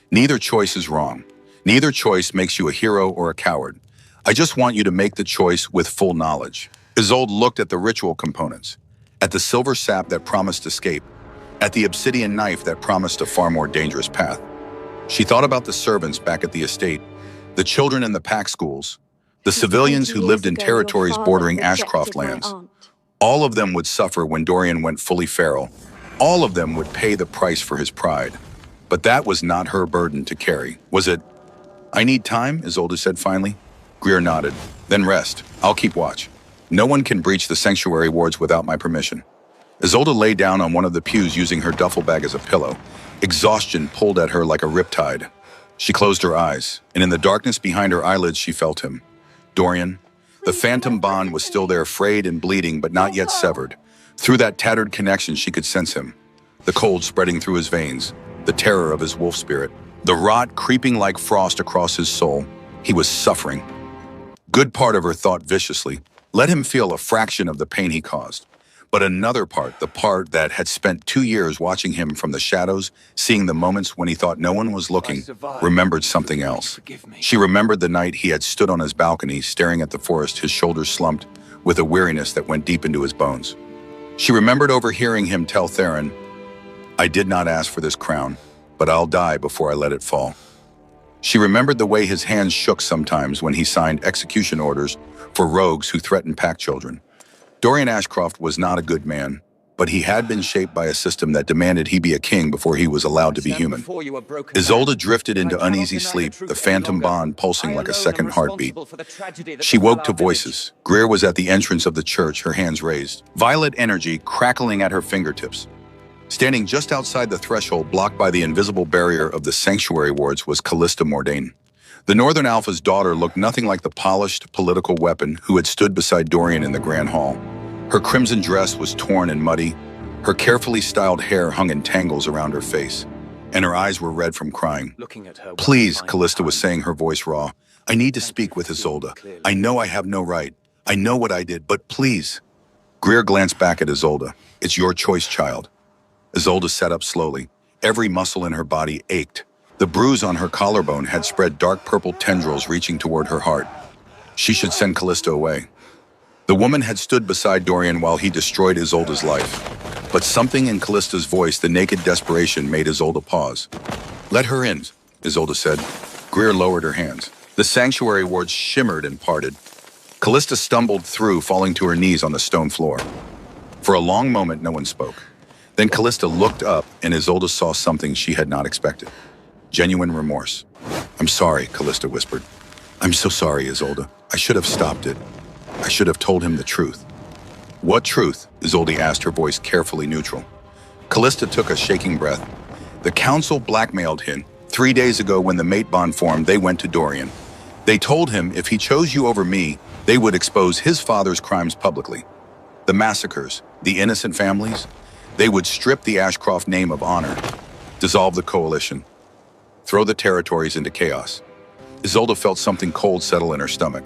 Neither choice is wrong. Neither choice makes you a hero or a coward. I just want you to make the choice with full knowledge." Isolde looked at the ritual components, at the silver sap that promised escape, at the obsidian knife that promised a far more dangerous path. She thought about the servants back at the estate, the children in the pack schools, the civilians who lived in territories bordering Ashcroft lands. All of them would suffer when Dorian went fully feral. All of them would pay the price for his pride. But that was not her burden to carry, was it? "I need time," Isolde said finally. Greer nodded. "Then rest. I'll keep watch. No one can breach the sanctuary wards without my permission." Isolde lay down on one of the pews using her duffel bag as a pillow. Exhaustion pulled at her like a riptide. She closed her eyes, and in the darkness behind her eyelids she felt him. Dorian. The phantom bond was still there, frayed and bleeding, but not yet severed. Through that tattered connection she could sense him. The cold spreading through his veins, the terror of his wolf spirit, the rot creeping like frost across his soul. He was suffering. Good part of her thought viciously, let him feel a fraction of the pain he caused. But another part, the part that had spent 2 years watching him from the shadows, seeing the moments when he thought no one was looking, remembered something else. She remembered the night he had stood on his balcony, staring at the forest, his shoulders slumped, with a weariness that went deep into his bones. She remembered overhearing him tell Theron, "I did not ask for this crown, but I'll die before I let it fall." She remembered the way his hands shook sometimes when he signed execution orders for rogues who threatened pack children. Dorian Ashcroft was not a good man, but he had been shaped by a system that demanded he be a king before he was allowed to be human. Isolde drifted into uneasy sleep, the phantom bond pulsing like a second heartbeat. She woke to voices. Greer was at the entrance of the church, her hands raised, violet energy crackling at her fingertips. Standing just outside the threshold, blocked by the invisible barrier of the sanctuary wards, was Callista Mordain. The Northern Alpha's daughter looked nothing like the polished political weapon who had stood beside Dorian in the Grand Hall. Her crimson dress was torn and muddy, her carefully styled hair hung in tangles around her face, and her eyes were red from crying. "Please," Callista was saying, her voice raw. "I need to speak with Isolde. I know I have no right. I know what I did, but please." Greer glanced back at Isolde. "It's your choice, child." Isolde sat up slowly. Every muscle in her body ached. The bruise on her collarbone had spread dark purple tendrils reaching toward her heart. She should send Callista away. The woman had stood beside Dorian while he destroyed Isolde's life. But something in Callista's voice, the naked desperation, made Isolde pause. "Let her in," Isolde said. Greer lowered her hands. The sanctuary wards shimmered and parted. Callista stumbled through, falling to her knees on the stone floor. For a long moment, no one spoke. Then Callista looked up, and Isolde saw something she had not expected. Genuine remorse. "I'm sorry," Callista whispered. "I'm so sorry, Isolde. I should have stopped it. I should have told him the truth." "What truth?" Isolde asked, her voice carefully neutral. Callista took a shaking breath. "The council blackmailed him. 3 days ago when the mate bond formed, they went to Dorian. They told him if he chose you over me, they would expose his father's crimes publicly. The massacres, the innocent families, they would strip the Ashcroft name of honor, dissolve the coalition, throw the territories into chaos." Isolde felt something cold settle in her stomach.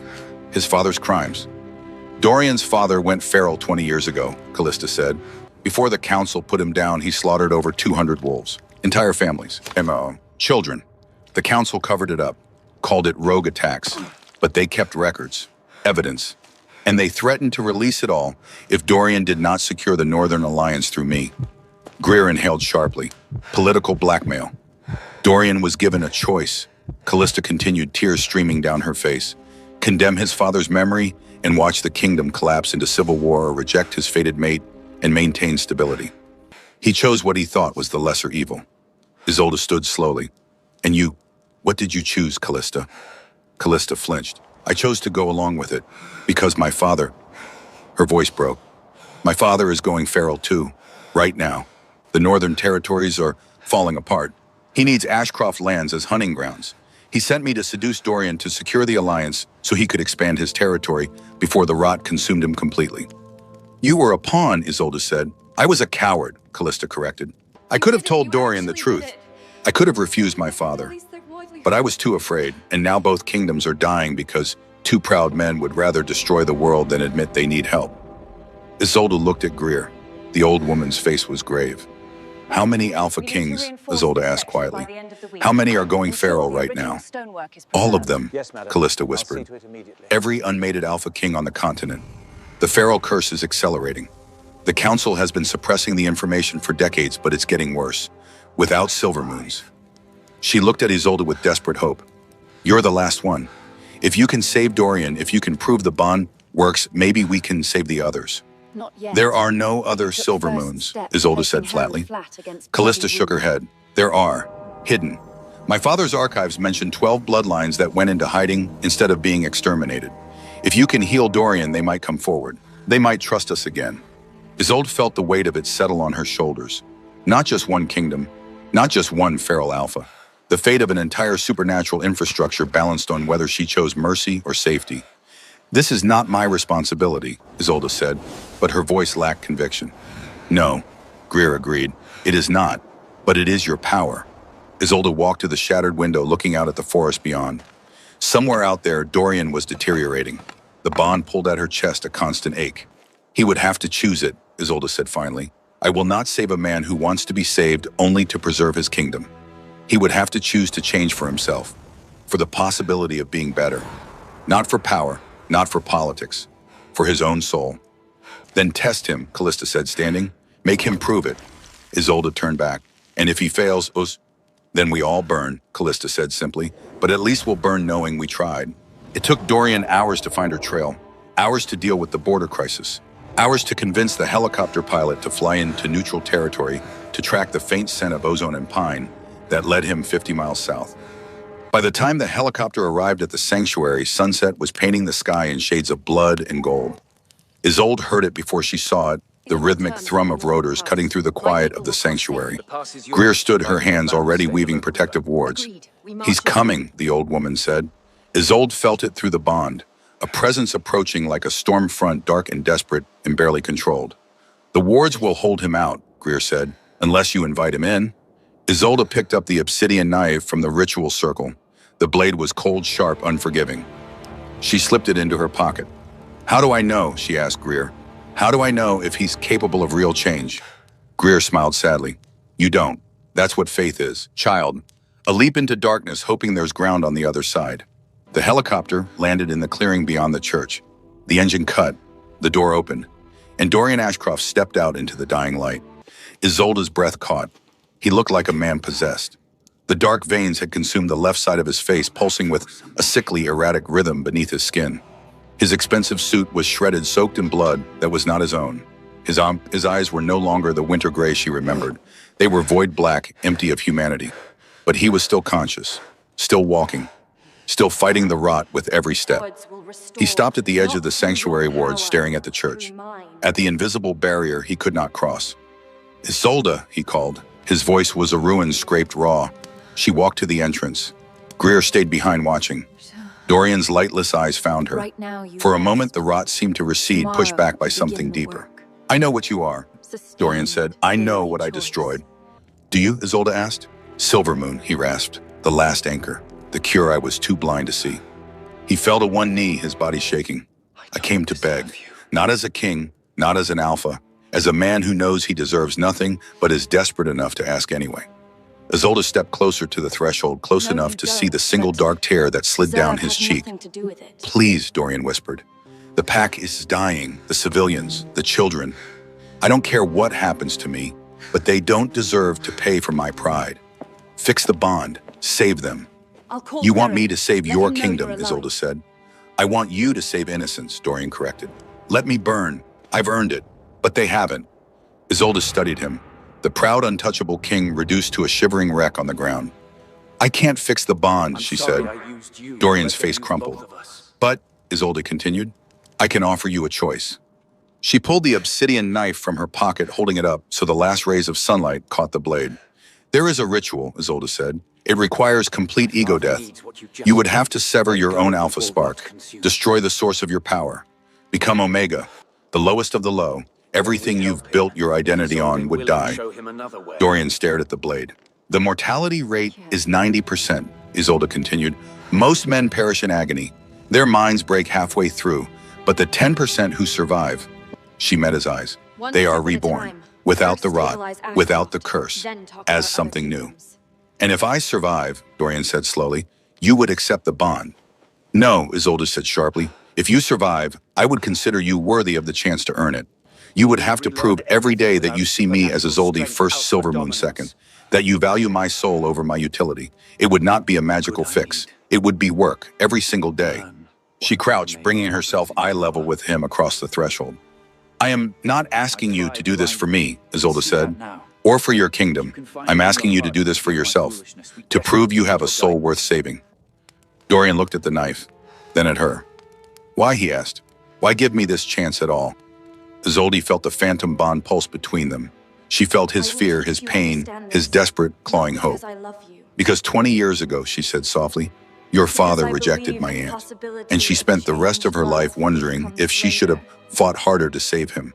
His father's crimes. "Dorian's father went feral 20 years ago," Callista said. "Before the council put him down, he slaughtered over 200 wolves. Entire families. Children. The council covered it up, called it rogue attacks, but they kept records, evidence, and they threatened to release it all if Dorian did not secure the Northern Alliance through me." Greer inhaled sharply. "Political blackmail. Dorian was given a choice." Callista continued, tears streaming down her face. "Condemn his father's memory and watch the kingdom collapse into civil war, or reject his fated mate and maintain stability. He chose what he thought was the lesser evil." Isolde stood slowly. "And you, what did you choose, Callista?" Callista flinched. "I chose to go along with it, because my father..." Her voice broke. "My father is going feral too, right now. The Northern Territories are falling apart. He needs Ashcroft lands as hunting grounds. He sent me to seduce Dorian to secure the alliance so he could expand his territory before the rot consumed him completely." "You were a pawn," Isolde said. "I was a coward," Callista corrected. "I could have told Dorian the truth. I could have refused my father. But I was too afraid, and now both kingdoms are dying because two proud men would rather destroy the world than admit they need help." Isolde looked at Greer. The old woman's face was grave. "How many Alpha Kings?" Isolde asked quietly. "How many are going feral right now?" "All of them," Callista whispered. "Every unmated Alpha King on the continent. The feral curse is accelerating. The Council has been suppressing the information for decades, but it's getting worse. Without silver moons." She looked at Isolde with desperate hope. "You're the last one. If you can save Dorian, if you can prove the bond works, maybe we can save the others." Not yet. "There are no other silver moons," Isolde said flatly. Callista shook her head. "There are. Hidden. My father's archives mention 12 bloodlines that went into hiding instead of being exterminated. If you can heal Dorian, they might come forward. They might trust us again." Isolde felt the weight of it settle on her shoulders. Not just one kingdom, not just one feral Alpha. The fate of an entire supernatural infrastructure balanced on whether she chose mercy or safety. "This is not my responsibility," Isolde said, but her voice lacked conviction. "No," Greer agreed. "It is not, but it is your power." Isolde walked to the shattered window, looking out at the forest beyond. Somewhere out there, Dorian was deteriorating. The bond pulled at her chest, a constant ache. He would have to choose it, Isolde said finally. I will not save a man who wants to be saved only to preserve his kingdom. He would have to choose to change for himself, for the possibility of being better. Not for power, not for politics, for his own soul. Then test him, Callista said, standing. Make him prove it. Isolde turned back. And if he fails, then we all burn, Callista said simply. But at least we'll burn knowing we tried. It took Dorian hours to find her trail, hours to deal with the border crisis, hours to convince the helicopter pilot to fly into neutral territory to track the faint scent of ozone and pine that led him 50 miles south. By the time the helicopter arrived at the sanctuary, sunset was painting the sky in shades of blood and gold. Isolde heard it before she saw it, the rhythmic thrum of rotors cutting through the quiet of the sanctuary. Greer stood, her hands already weaving protective wards. He's coming, the old woman said. Isolde felt it through the bond, a presence approaching like a storm front, dark and desperate and barely controlled. The wards will hold him out, Greer said, unless you invite him in. Isolde picked up the obsidian knife from the ritual circle. The blade was cold, sharp, unforgiving. She slipped it into her pocket. How do I know, she asked Greer. How do I know if he's capable of real change? Greer smiled sadly. You don't. That's what faith is, child. A leap into darkness, hoping there's ground on the other side. The helicopter landed in the clearing beyond the church. The engine cut, the door opened, and Dorian Ashcroft stepped out into the dying light. Isolde's breath caught. He looked like a man possessed. The dark veins had consumed the left side of his face, pulsing with a sickly, erratic rhythm beneath his skin. His expensive suit was shredded, soaked in blood that was not his own. His eyes were no longer the winter gray she remembered. They were void black, empty of humanity. But he was still conscious, still walking, still fighting the rot with every step. He stopped at the edge of the sanctuary wards, staring at the church, at the invisible barrier he could not cross. Isolde, he called. His voice was a ruin scraped raw. She walked to the entrance. Greer stayed behind watching. Dorian's lightless eyes found her. For a moment, the rot seemed to recede, pushed back by something deeper. I know what you are, Dorian said. I know what I destroyed. Do you? Isolde asked. Silvermoon, he rasped. The last anchor. The cure I was too blind to see. He fell to one knee, his body shaking. I came to beg. Not as a king, not as an alpha. As a man who knows he deserves nothing, but is desperate enough to ask anyway. Isolde stepped closer to the threshold, close enough to see the single dark tear that slid down his cheek. Please, Dorian whispered. The pack is dying, the civilians, the children. I don't care what happens to me, but they don't deserve to pay for my pride. Fix the bond, save them. You want me to save your kingdom, Isolde said. I want you to save innocence, Dorian corrected. Let me burn. I've earned it. But they haven't. Isolde studied him. The proud, untouchable king reduced to a shivering wreck on the ground. I can't fix the bond, she said. Dorian's face crumpled. But, Isolde continued, I can offer you a choice. She pulled the obsidian knife from her pocket, holding it up so the last rays of sunlight caught the blade. There is a ritual, Isolde said. It requires complete ego death. You would have to sever your own alpha spark, destroy the source of your power, become Omega, the lowest of the low. Everything you've built your identity on would die. Dorian stared at the blade. The mortality rate is 90%, Isolde continued. Most men perish in agony. Their minds break halfway through, but the 10% who survive, she met his eyes. They are reborn, without the rot, without the curse, as something new. And if I survive, Dorian said slowly, you would accept the bond. No, Isolde said sharply. If you survive, I would consider you worthy of the chance to earn it. You would have to prove every day that you see me as Isolde first, Silvermoon second, that you value my soul over my utility. It would not be a magical fix. It would be work, every single day. She crouched, bringing herself eye level with him across the threshold. I am not asking you to do this for me, Isolde said, or for your kingdom. I'm asking you to do this for yourself, to prove you have a soul worth saving. Dorian looked at the knife, then at her. Why, he asked. Why give me this chance at all? Isolde felt the phantom bond pulse between them. She felt his fear, his pain, his desperate, clawing hope. Because 20 years ago, she said softly, your father rejected my aunt, and she spent the rest of her life wondering if she should have fought harder to save him.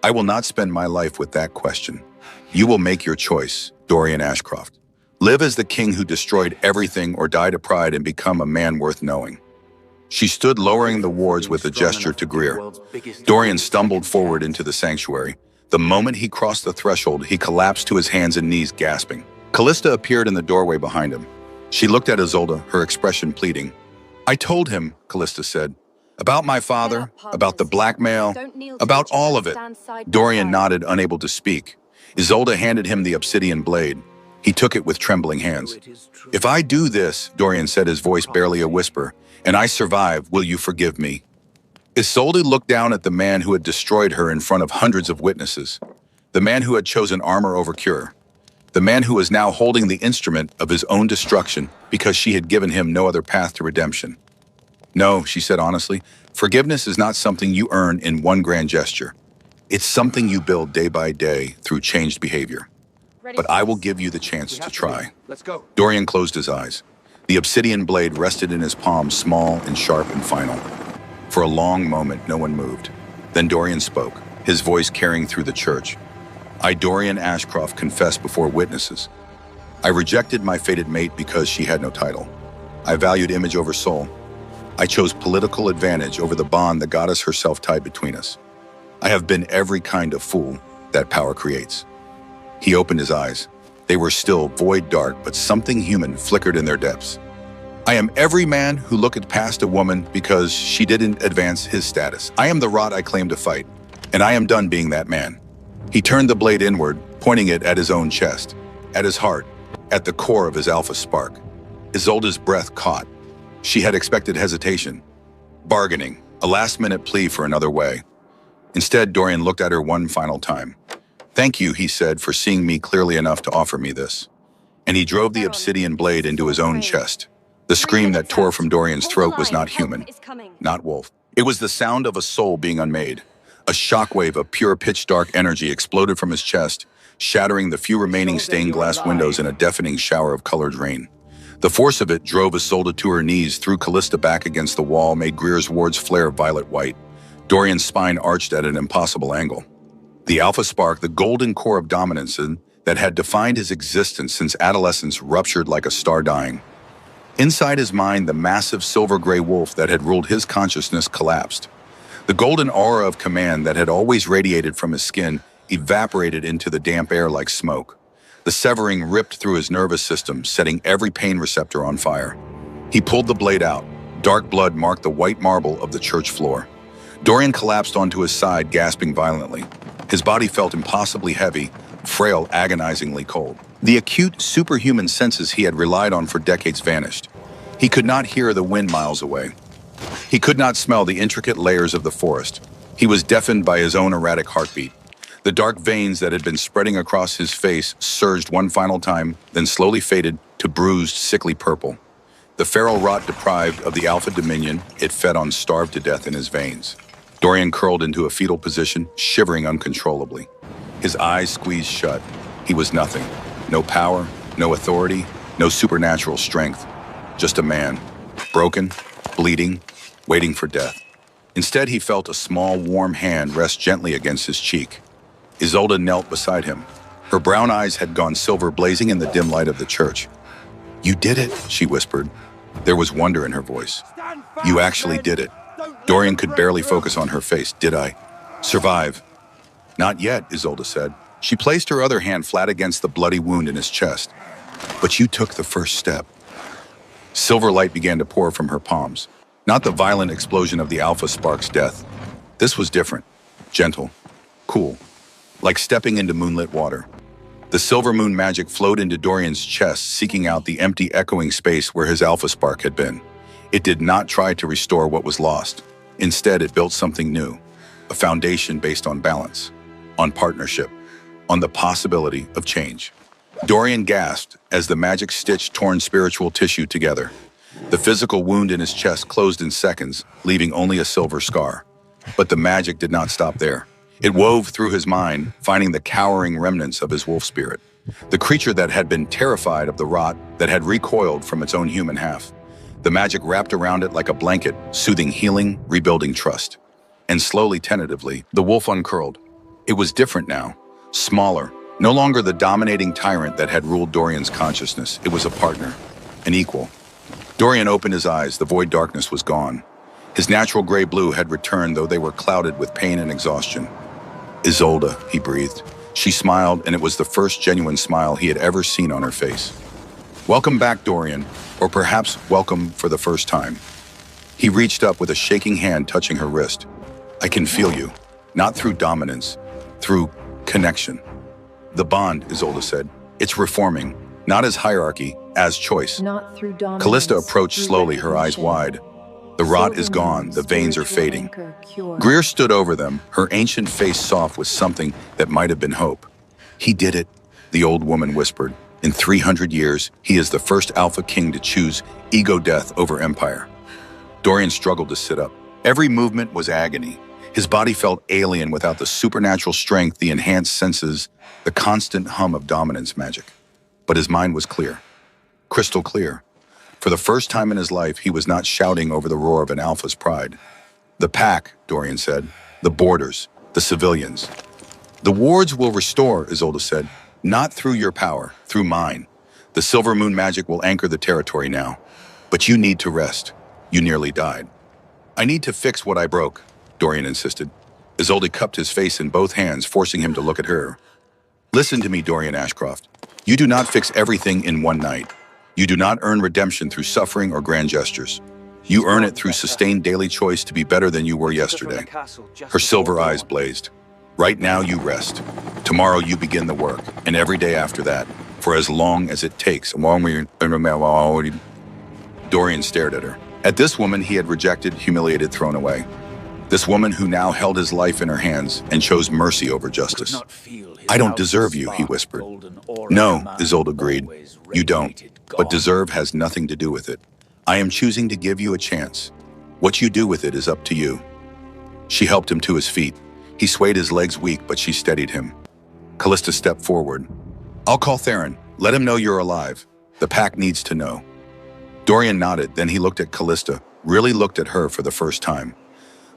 I will not spend my life with that question. You will make your choice, Dorian Ashcroft. Live as the king who destroyed everything or die to pride and become a man worth knowing. She stood lowering the wards with a gesture to Greer. Dorian stumbled forward into the sanctuary. The moment he crossed the threshold, he collapsed to his hands and knees, gasping. Callista appeared in the doorway behind him. She looked at Isolde, her expression pleading. "I told him," Callista said. "About my father, about the blackmail, about all of it." Dorian nodded, unable to speak. Isolde handed him the obsidian blade. He took it with trembling hands. "If I do this," Dorian said, his voice barely a whisper, "and I survive, will you forgive me?" Isolde looked down at the man who had destroyed her in front of hundreds of witnesses. The man who had chosen armor over cure. The man who was now holding the instrument of his own destruction because she had given him no other path to redemption. "No," she said honestly, "forgiveness is not something you earn in one grand gesture. It's something you build day by day through changed behavior. But I will give you the chance to try." Let's go. Dorian closed his eyes. The obsidian blade rested in his palm, small and sharp and final. For a long moment, no one moved. Then Dorian spoke, his voice carrying through the church. "I, Dorian Ashcroft, confess before witnesses. I rejected my fated mate because she had no title. I valued image over soul. I chose political advantage over the bond the goddess herself tied between us. I have been every kind of fool that power creates." He opened his eyes. They were still void dark, but something human flickered in their depths. "I am every man who looked past a woman because she didn't advance his status. I am the rot I claim to fight, and I am done being that man." He turned the blade inward, pointing it at his own chest, at his heart, at the core of his alpha spark. Isolde's breath caught. She had expected hesitation, bargaining, a last-minute plea for another way. Instead, Dorian looked at her one final time. "Thank you," he said, "for seeing me clearly enough to offer me this." And he drove the obsidian blade into his own chest. The scream that tore from Dorian's throat was not human, not wolf. It was the sound of a soul being unmade. A shockwave of pure pitch-dark energy exploded from his chest, shattering the few remaining stained glass windows in a deafening shower of colored rain. The force of it drove Isolde to her knees, threw Callista back against the wall, made Greer's wards flare violet white. Dorian's spine arched at an impossible angle. The alpha spark, the golden core of dominance that had defined his existence since adolescence, ruptured like a star dying. Inside his mind, the massive silver-gray wolf that had ruled his consciousness collapsed. The golden aura of command that had always radiated from his skin evaporated into the damp air like smoke. The severing ripped through his nervous system, setting every pain receptor on fire. He pulled the blade out. Dark blood marked the white marble of the church floor. Dorian collapsed onto his side, gasping violently. His body felt impossibly heavy, frail, agonizingly cold. The acute, superhuman senses he had relied on for decades vanished. He could not hear the wind miles away. He could not smell the intricate layers of the forest. He was deafened by his own erratic heartbeat. The dark veins that had been spreading across his face surged one final time, then slowly faded to bruised, sickly purple. The feral rot deprived of the Alpha Dominion it fed on starved to death in his veins. Dorian curled into a fetal position, shivering uncontrollably. His eyes squeezed shut. He was nothing. No power, no authority, no supernatural strength. Just a man, broken, bleeding, waiting for death. Instead, he felt a small, warm hand rest gently against his cheek. Isolde knelt beside him. Her brown eyes had gone silver, blazing in the dim light of the church. "You did it," she whispered. There was wonder in her voice. "You actually did it." Dorian could barely focus on her face. "Did I survive?" "Not yet," Isolde said. She placed her other hand flat against the bloody wound in his chest. "But you took the first step." Silver light began to pour from her palms. Not the violent explosion of the Alpha Spark's death. This was different. Gentle. Cool. Like stepping into moonlit water. The silver moon magic flowed into Dorian's chest, seeking out the empty, echoing space where his Alpha Spark had been. It did not try to restore what was lost. Instead, it built something new. A foundation based on balance, on partnership, on the possibility of change. Dorian gasped as the magic stitched torn spiritual tissue together. The physical wound in his chest closed in seconds, leaving only a silver scar. But the magic did not stop there. It wove through his mind, finding the cowering remnants of his wolf spirit. The creature that had been terrified of the rot that had recoiled from its own human half. The magic wrapped around it like a blanket, soothing healing, rebuilding trust. And slowly, tentatively, the wolf uncurled. It was different now, smaller, no longer the dominating tyrant that had ruled Dorian's consciousness. It was a partner, an equal. Dorian opened his eyes. The void darkness was gone. His natural gray-blue had returned, though they were clouded with pain and exhaustion. Isolde, he breathed. She smiled, and it was the first genuine smile he had ever seen on her face. Welcome back, Dorian, or perhaps welcome for the first time. He reached up with a shaking hand touching her wrist. I can feel you, not through dominance, through connection. The bond, Isolde said. It's reforming, not as hierarchy, as choice. Not through dominance, Callista approached through slowly, her eyes recognition. wide. The rot is gone, the veins are Spiritual fading. anchor, cure. Greer stood over them, her ancient face soft with something that might have been hope. He did it, the old woman whispered. In 300 years, he is the first Alpha King to choose ego death over empire. Dorian struggled to sit up. Every movement was agony. His body felt alien without the supernatural strength, the enhanced senses, the constant hum of dominance magic. But his mind was clear, crystal clear. For the first time in his life, he was not shouting over the roar of an Alpha's pride. The pack, Dorian said, the borders, the civilians. The wards will restore, Isolde said, not through your power, through mine. The silver moon magic will anchor the territory now. But you need to rest. You nearly died. I need to fix what I broke, Dorian insisted. Isolde cupped his face in both hands, forcing him to look at her. Listen to me, Dorian Ashcroft. You do not fix everything in one night. You do not earn redemption through suffering or grand gestures. You earn it through sustained daily choice to be better than you were yesterday. Her silver eyes blazed. Right now you rest. Tomorrow you begin the work, and every day after that, for as long as it takes. Dorian stared at her. At this woman he had rejected, humiliated, thrown away. This woman who now held his life in her hands and chose mercy over justice. I don't deserve you, he whispered. No, Isolde agreed. You don't, but deserve has nothing to do with it. I am choosing to give you a chance. What you do with it is up to you. She helped him to his feet. He swayed his legs weak, but she steadied him. Callista stepped forward. I'll call Theron. Let him know you're alive. The pack needs to know. Dorian nodded, then he looked at Callista, really looked at her for the first time.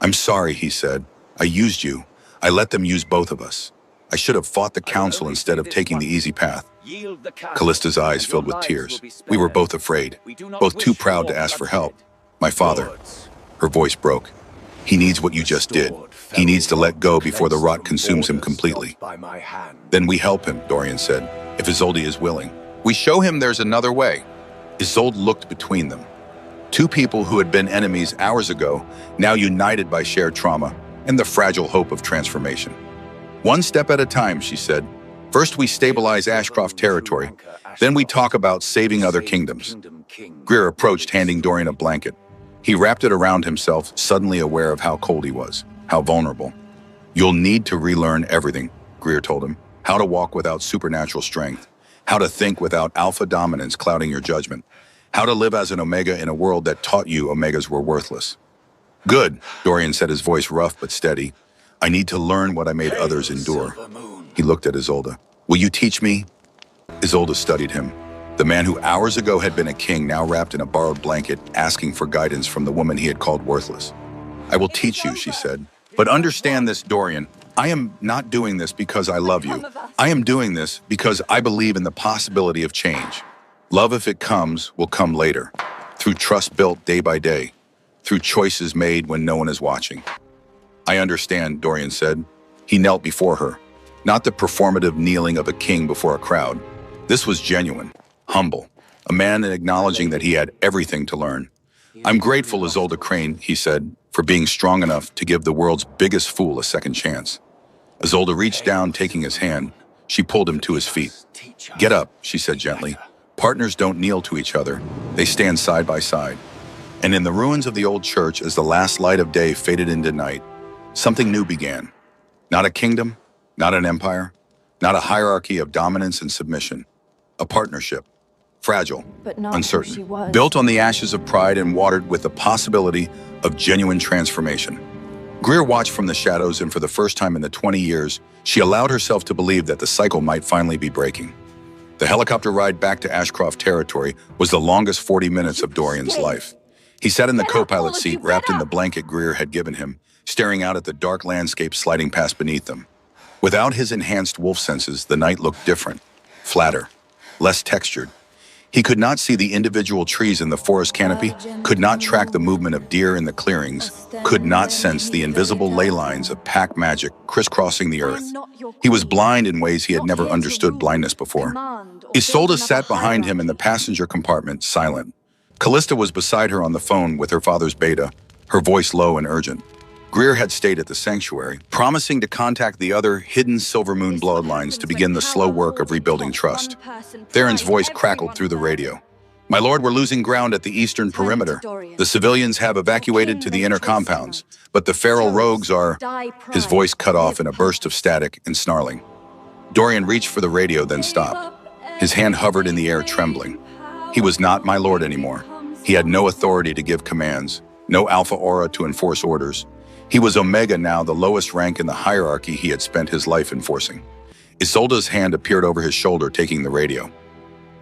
I'm sorry, he said. I used you. I let them use both of us. I should have fought the council instead of taking the easy path. Callista's eyes filled with tears. We were both afraid, both too proud to ask for help. My father. Her voice broke. He needs what you just did. He needs to let go before the rot consumes him completely. Then we help him, Dorian said, if Isolde is willing. We show him there's another way. Isolde looked between them. Two people who had been enemies hours ago, now united by shared trauma and the fragile hope of transformation. One step at a time, she said. First we stabilize Ashcroft territory, then we talk about saving other kingdoms. Greer approached, handing Dorian a blanket. He wrapped it around himself, suddenly aware of how cold he was, how vulnerable. You'll need to relearn everything, Greer told him. How to walk without supernatural strength, how to think without alpha dominance clouding your judgment, how to live as an Omega in a world that taught you Omegas were worthless. Good, Dorian said, his voice rough but steady. I need to learn what I made others endure. He looked at Isolde. Will you teach me? Isolde studied him. The man who hours ago had been a king, now wrapped in a borrowed blanket, asking for guidance from the woman he had called worthless. I will teach you, she said. But understand this, Dorian. I am not doing this because I love you. I am doing this because I believe in the possibility of change. Love, if it comes, will come later, through trust built day by day, through choices made when no one is watching. I understand, Dorian said. He knelt before her, not the performative kneeling of a king before a crowd. This was genuine, humble, a man acknowledging that he had everything to learn. I'm grateful, Isolde Crane, he said, for being strong enough to give the world's biggest fool a second chance. Isolde reached down, taking his hand. She pulled him to his feet. Get up, she said gently. Partners don't kneel to each other. They stand side by side. And in the ruins of the old church, as the last light of day faded into night, something new began. Not a kingdom, not an empire, not a hierarchy of dominance and submission. A partnership. Fragile, But not uncertain, who she was. built on the ashes of pride and watered with the possibility of genuine transformation. Greer watched from the shadows, and for the first time in the 20 years, she allowed herself to believe that the cycle might finally be breaking. The helicopter ride back to Ashcroft territory was the longest 40 minutes of Dorian's life. He sat in the co-pilot seat, wrapped in the blanket Greer had given him, staring out at the dark landscape sliding past beneath them. Without his enhanced wolf senses, the night looked different, flatter, less textured. He could not see the individual trees in the forest canopy, could not track the movement of deer in the clearings, could not sense the invisible ley lines of pack magic crisscrossing the earth. He was blind in ways he had never understood blindness before. Isolde sat behind him in the passenger compartment, silent. Callista was beside her on the phone with her father's beta, her voice low and urgent. Greer had stayed at the sanctuary, promising to contact the other hidden Silvermoon bloodlines to begin the slow work of rebuilding trust. Theron's voice crackled through the radio. "My lord, we're losing ground at the eastern perimeter. The civilians have evacuated to the inner compounds, but the feral rogues are..." His voice cut off in a burst of static and snarling. Dorian reached for the radio, then stopped. His hand hovered in the air, trembling. He was not my lord anymore. He had no authority to give commands, no alpha aura to enforce orders. He was Omega now, the lowest rank in the hierarchy he had spent his life enforcing. Isolde's hand appeared over his shoulder, taking the radio.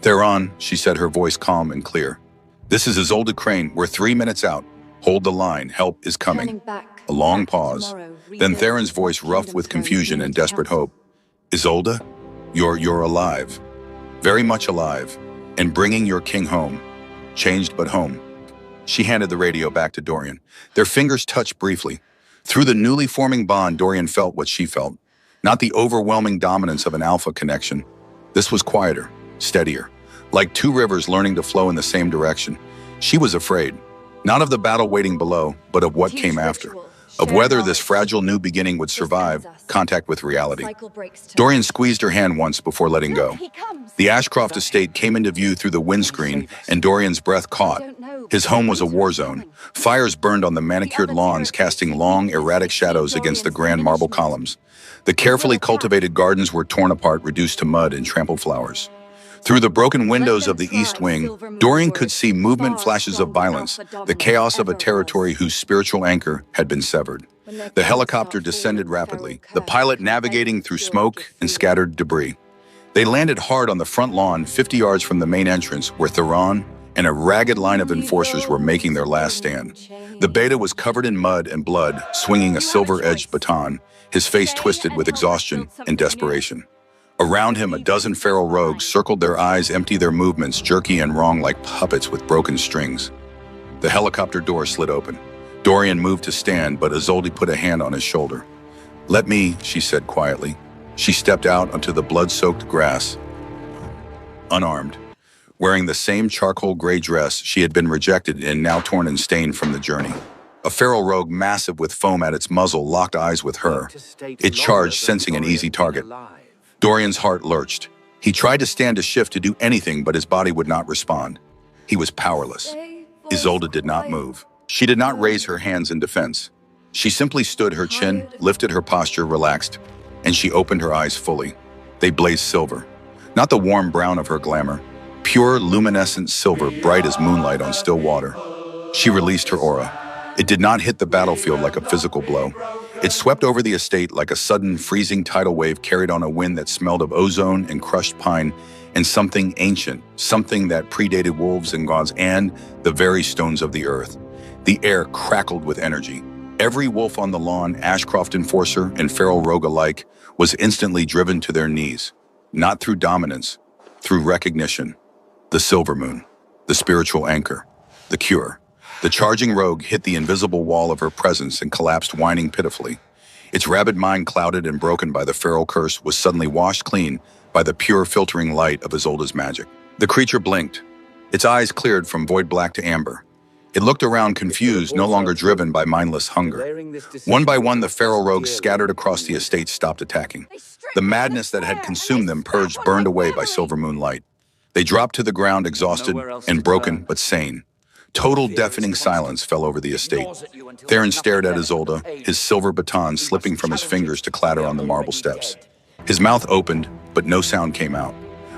"Theron," she said, her voice calm and clear. "This is Isolde Crane. We're 3 minutes out. Hold the line. Help is coming." A long pause. Then Theron's voice rough with confusion and desperate hope. "Isolde, you're alive. Very much alive. And bringing your king home. Changed but home." She handed the radio back to Dorian. Their fingers touched briefly. Through the newly forming bond, Dorian felt what she felt. Not the overwhelming dominance of an alpha connection. This was quieter, steadier, like two rivers learning to flow in the same direction. She was afraid, not of the battle waiting below, but of what came after, of whether this fragile new beginning would survive contact with reality. Dorian squeezed her hand once before letting go. The Ashcroft estate came into view through the windscreen, and Dorian's breath caught. His home was a war zone. Fires burned on the manicured lawns, casting long, erratic shadows against the grand marble columns. The carefully cultivated gardens were torn apart, reduced to mud and trampled flowers. Through the broken windows of the east wing, Dorian could see movement, flashes of violence, the chaos of a territory whose spiritual anchor had been severed. The helicopter descended rapidly, the pilot navigating through smoke and scattered debris. They landed hard on the front lawn, 50 yards from the main entrance, where Theron and a ragged line of enforcers were making their last stand. The beta was covered in mud and blood, swinging a silver-edged baton, his face twisted with exhaustion and desperation. Around him, a dozen feral rogues circled, their eyes empty, their movements jerky and wrong like puppets with broken strings. The helicopter door slid open. Dorian moved to stand, but Isolde put a hand on his shoulder. "Let me," she said quietly. She stepped out onto the blood-soaked grass, unarmed, wearing the same charcoal gray dress she had been rejected in, now torn and stained from the journey. A feral rogue, massive with foam at its muzzle, locked eyes with her. It charged, sensing an easy target. Dorian's heart lurched. He tried to stand a shift, to do anything, but his body would not respond. He was powerless. Isolde did not move. She did not raise her hands in defense. She simply stood, her chin lifted, her posture relaxed, and she opened her eyes fully. They blazed silver, not the warm brown of her glamour, pure luminescent silver, bright as moonlight on still water. She released her aura. It did not hit the battlefield like a physical blow. It swept over the estate like a sudden freezing tidal wave carried on a wind that smelled of ozone and crushed pine and something ancient, something that predated wolves and gods and the very stones of the earth. The air crackled with energy. Every wolf on the lawn, Ashcroft enforcer and feral rogue alike, was instantly driven to their knees, not through dominance, through recognition. The Silvermoon, the spiritual anchor, the cure. The charging rogue hit the invisible wall of her presence and collapsed, whining pitifully. Its rabid mind, clouded and broken by the feral curse, was suddenly washed clean by the pure filtering light of Isolde's magic. The creature blinked. Its eyes cleared from void black to amber. It looked around, confused, no longer driven by mindless hunger. One by one, the feral rogues scattered across the estate stopped attacking. The madness that had consumed them purged, burned away by Silvermoon light. They dropped to the ground, exhausted and broken, but sane. Total deafening silence fell over the estate. Theron stared at Isolde, his silver baton slipping from his fingers to clatter on the marble steps. His mouth opened, but no sound came out.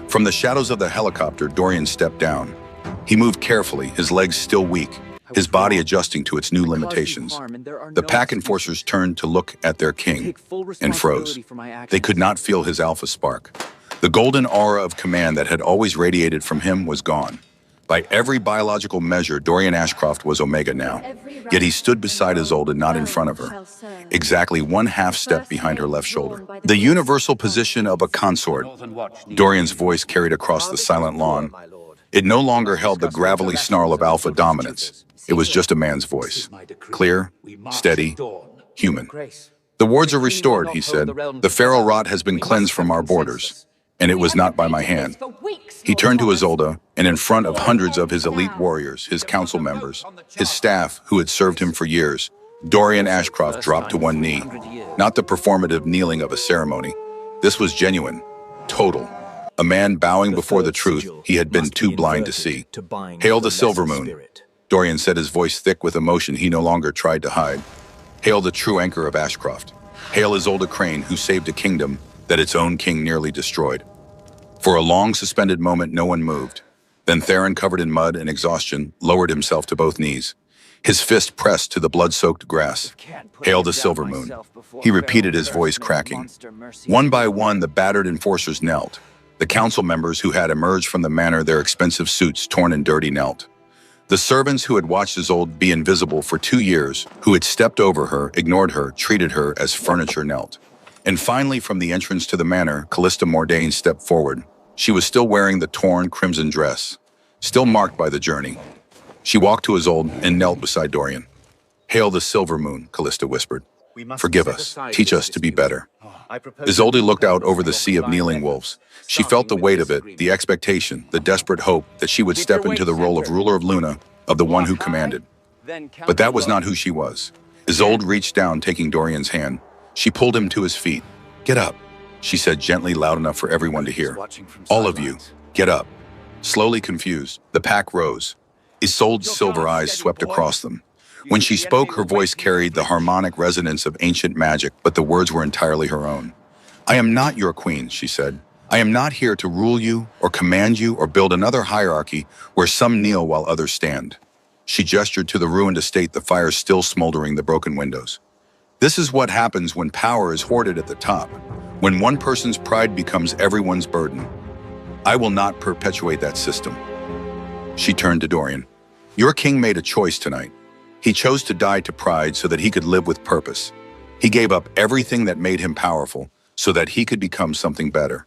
From the shadows of the helicopter, Dorian stepped down. He moved carefully, his legs still weak, his body adjusting to its new limitations. The pack enforcers turned to look at their king and froze. They could not feel his alpha spark. The golden aura of command that had always radiated from him was gone. By every biological measure, Dorian Ashcroft was Omega now. Yet he stood beside Isolde, not in front of her, exactly one half step behind her left shoulder. The universal position of a consort, Dorian's voice carried across the silent lawn. It no longer held the gravelly snarl of alpha dominance. It was just a man's voice. Clear, steady, human. The wards are restored, he said. The feral rot has been cleansed from our borders, and it was not by my hand. He turned to Isolde, and in front of hundreds of his elite warriors, his council members, his staff who had served him for years, Dorian Ashcroft dropped to one knee. Not the performative kneeling of a ceremony. This was genuine, total. A man bowing before the truth he had been too blind to see. Hail the Silver Moon. Dorian said, his voice thick with emotion he no longer tried to hide. Hail the true anchor of Ashcroft. Hail Isolde Crane, who saved a kingdom that its own king nearly destroyed. For a long suspended moment, no one moved. Then Theron, covered in mud and exhaustion, lowered himself to both knees. His fist pressed to the blood-soaked grass. Hail the Silver Moon. He repeated, his voice cracking. One by one, the battered enforcers knelt. The council members who had emerged from the manor, their expensive suits torn and dirty, knelt. The servants who had watched Isolde be invisible for 2 years, who had stepped over her, ignored her, treated her as furniture, knelt. And finally, from the entrance to the manor, Callista Mordain stepped forward. She was still wearing the torn crimson dress, still marked by the journey. She walked to Isolde and knelt beside Dorian. Hail the Silver Moon, Callista whispered. Forgive us, teach us to be better. Isolde looked out over the sea of kneeling wolves. She felt the weight of it, the expectation, the desperate hope that she would step into the role of ruler of Luna, of the one who commanded. But that was not who she was. Isolde reached down, taking Dorian's hand. She pulled him to his feet. Get up, she said gently, loud enough for everyone to hear. All of you, get up. Slowly confused, the pack rose. Isolde's silver eyes swept across them. When she spoke, her voice carried the harmonic resonance of ancient magic, but the words were entirely her own. I am not your queen, she said. I am not here to rule you or command you or build another hierarchy where some kneel while others stand. She gestured to the ruined estate, the fires still smoldering the broken windows. This is what happens when power is hoarded at the top, when one person's pride becomes everyone's burden. I will not perpetuate that system. She turned to Dorian. Your king made a choice tonight. He chose to die to pride so that he could live with purpose. He gave up everything that made him powerful so that he could become something better.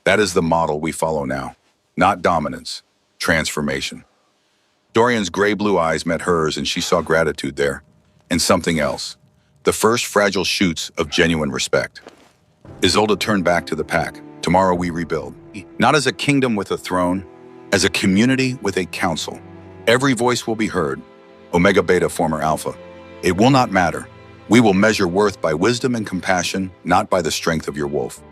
That is the model we follow now. Not dominance, transformation. Dorian's gray-blue eyes met hers, and she saw gratitude there. And something else. The first fragile shoots of genuine respect. Isolde turned back to the pack. Tomorrow we rebuild. Not as a kingdom with a throne, as a community with a council. Every voice will be heard. Omega Beta, former Alpha. It will not matter. We will measure worth by wisdom and compassion, not by the strength of your wolf.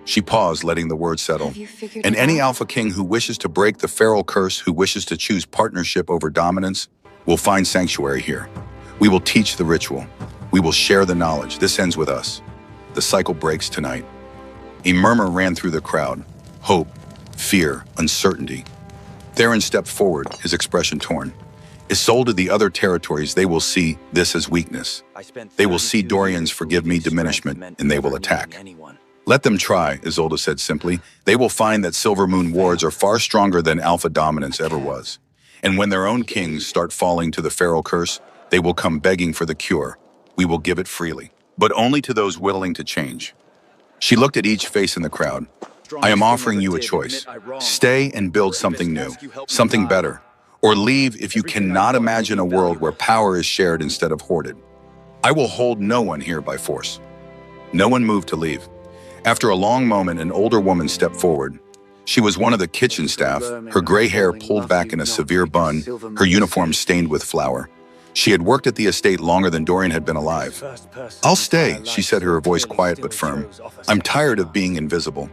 She paused, letting the words settle. And any Alpha King who wishes to break the feral curse, who wishes to choose partnership over dominance, will find sanctuary here. We will teach the ritual. We will share the knowledge. This ends with us. The cycle breaks tonight. A murmur ran through the crowd. Hope, fear, uncertainty. Theron stepped forward, his expression torn. Isolde, the other territories, they will see this as weakness. They will see Dorian's forgive me diminishment, and they will attack. Let them try, Isolde said simply. They will find that Silver Moon wards are far stronger than Alpha dominance ever was. And when their own kings start falling to the feral curse, they will come begging for the cure. We will give it freely, but only to those willing to change. She looked at each face in the crowd. I am offering you a choice. Stay and build something new, something better, or leave if you cannot imagine a world where power is shared instead of hoarded. I will hold no one here by force. No one moved to leave. After a long moment, an older woman stepped forward. She was one of the kitchen staff, her gray hair pulled back in a severe bun, her uniform stained with flour. She had worked at the estate longer than Dorian had been alive. I'll stay, she said, her voice quiet but firm. I'm tired of being invisible.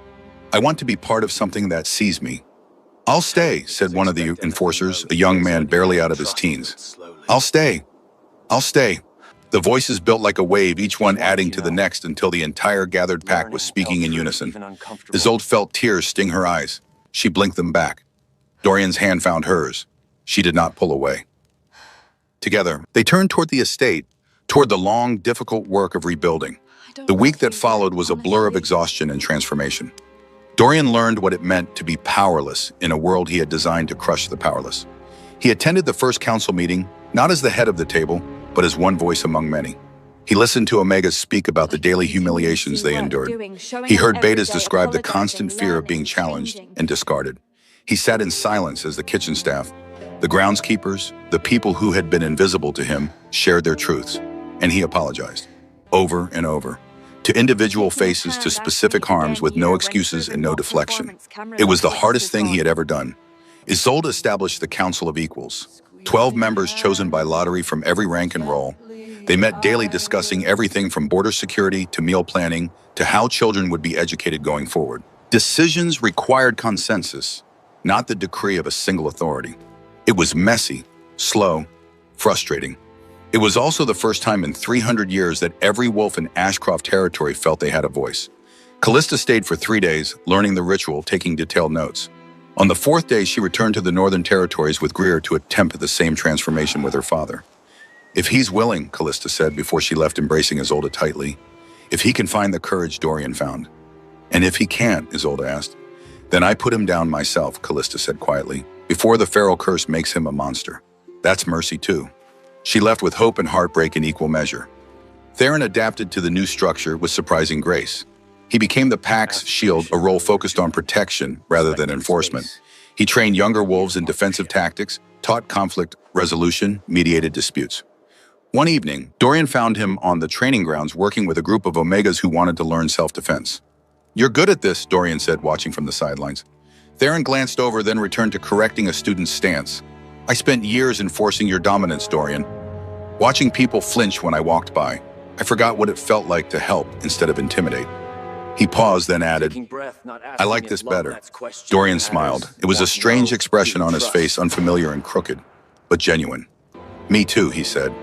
I want to be part of something that sees me. I'll stay, said one of the enforcers, a young man barely out of his teens. I'll stay. I'll stay. The voices built like a wave, each one adding to the next until the entire gathered pack was speaking in unison. Isolde felt tears sting her eyes. She blinked them back. Dorian's hand found hers. She did not pull away. Together, they turned toward the estate, toward the long, difficult work of rebuilding. The week that followed was a blur of exhaustion and transformation. Dorian learned what it meant to be powerless in a world he had designed to crush the powerless. He attended the first council meeting, not as the head of the table, but as one voice among many. He listened to Omegas speak about the daily humiliations they endured. He heard Betas describe the constant fear of being challenged and discarded. He sat in silence as the kitchen staff, the groundskeepers, the people who had been invisible to him, shared their truths. And he apologized, over and over, to individual faces, to specific harms with no excuses and no deflection. It was the hardest thing he had ever done. Isolde established the Council of Equals, 12 members chosen by lottery from every rank and role. They met daily discussing everything from border security to meal planning to how children would be educated going forward. Decisions required consensus, not the decree of a single authority. It was messy, slow, frustrating. It was also the first time in 300 years that every wolf in Ashcroft territory felt they had a voice. Callista stayed for 3 days, learning the ritual, taking detailed notes. On the 4th day, she returned to the Northern Territories with Greer to attempt the same transformation with her father. If he's willing, Callista said before she left, embracing Isolde tightly. If he can find the courage Dorian found. And if he can't, Isolde asked. Then I put him down myself, Callista said quietly, before the feral curse makes him a monster. That's mercy too. She left with hope and heartbreak in equal measure. Theron adapted to the new structure with surprising grace. He became the pack's shield, a role focused on protection rather than enforcement. He trained younger wolves in defensive tactics, taught conflict resolution, mediated disputes. One evening, Dorian found him on the training grounds working with a group of Omegas who wanted to learn self-defense. "You're good at this," Dorian said, watching from the sidelines. Theron glanced over, then returned to correcting a student's stance. "I spent years enforcing your dominance, Dorian. Watching people flinch when I walked by. I forgot what it felt like to help instead of intimidate." He paused, then added, "I like this better." Dorian smiled. It was a strange expression on his face, unfamiliar and crooked, but genuine. "Me too," he said.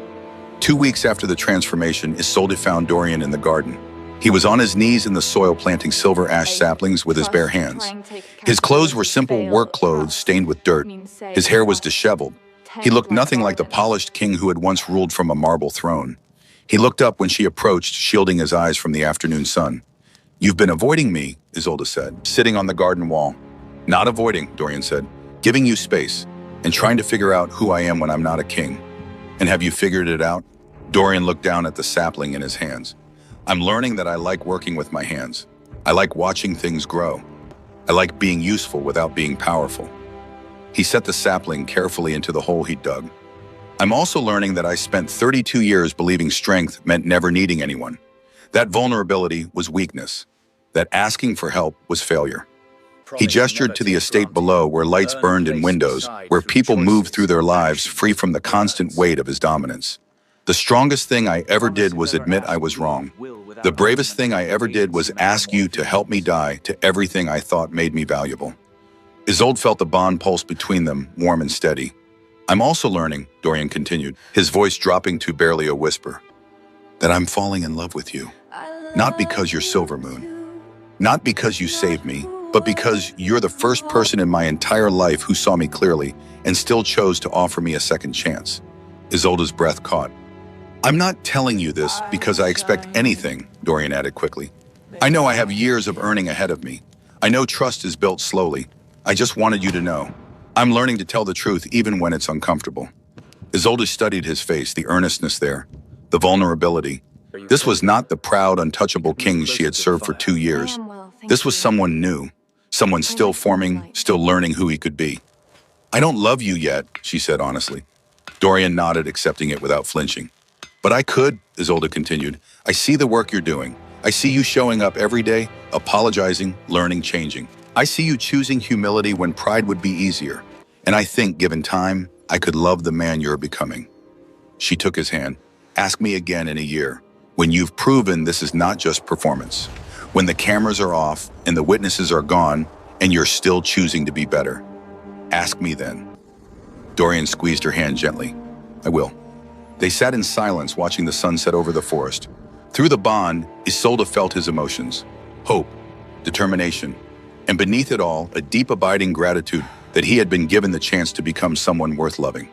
2 weeks after the transformation, Isolde found Dorian in the garden. He was on his knees in the soil planting silver ash saplings with his bare hands. His clothes were simple work clothes stained with dirt. His hair was disheveled. He looked nothing like the polished king who had once ruled from a marble throne. He looked up when she approached, shielding his eyes from the afternoon sun. "You've been avoiding me," Isolde said, sitting on the garden wall. "Not avoiding," Dorian said, "giving you space and trying to figure out who I am when I'm not a king." "And have you figured it out?" Dorian looked down at the sapling in his hands. "I'm learning that I like working with my hands. I like watching things grow. I like being useful without being powerful." He set the sapling carefully into the hole he dug. "I'm also learning that I spent 32 years believing strength meant never needing anyone. That vulnerability was weakness. That asking for help was failure." He gestured to the estate below, where lights burned in windows, where people moved through their lives free from the constant weight of his dominance. "The strongest thing I ever did was admit I was wrong. The bravest thing I ever did was ask you to help me die to everything I thought made me valuable." Isolde felt the bond pulse between them, warm and steady. "I'm also learning," Dorian continued, his voice dropping to barely a whisper, "that I'm falling in love with you. Not because you're Silvermoon. Not because you saved me, but because you're the first person in my entire life who saw me clearly and still chose to offer me a second chance." Isolde's breath caught. "I'm not telling you this because I expect anything," Dorian added quickly. "I know I have years of earning ahead of me. I know trust is built slowly. I just wanted you to know. I'm learning to tell the truth even when it's uncomfortable." Isolde studied his face, the earnestness there, the vulnerability. This was not the proud, untouchable king she had served for 2 years. This was someone new, someone still forming, still learning who he could be. "I don't love you yet," she said honestly. Dorian nodded, accepting it without flinching. "But I could," Isolde continued. "I see the work you're doing. I see you showing up every day, apologizing, learning, changing. I see you choosing humility when pride would be easier. And I think, given time, I could love the man you're becoming." She took his hand. "Ask me again in a year, when you've proven this is not just performance. When the cameras are off and the witnesses are gone and you're still choosing to be better. Ask me then." Dorian squeezed her hand gently. "I will." They sat in silence, watching the sun set over the forest. Through the bond, Isolde felt his emotions. Hope, determination, and beneath it all, a deep abiding gratitude that he had been given the chance to become someone worth loving.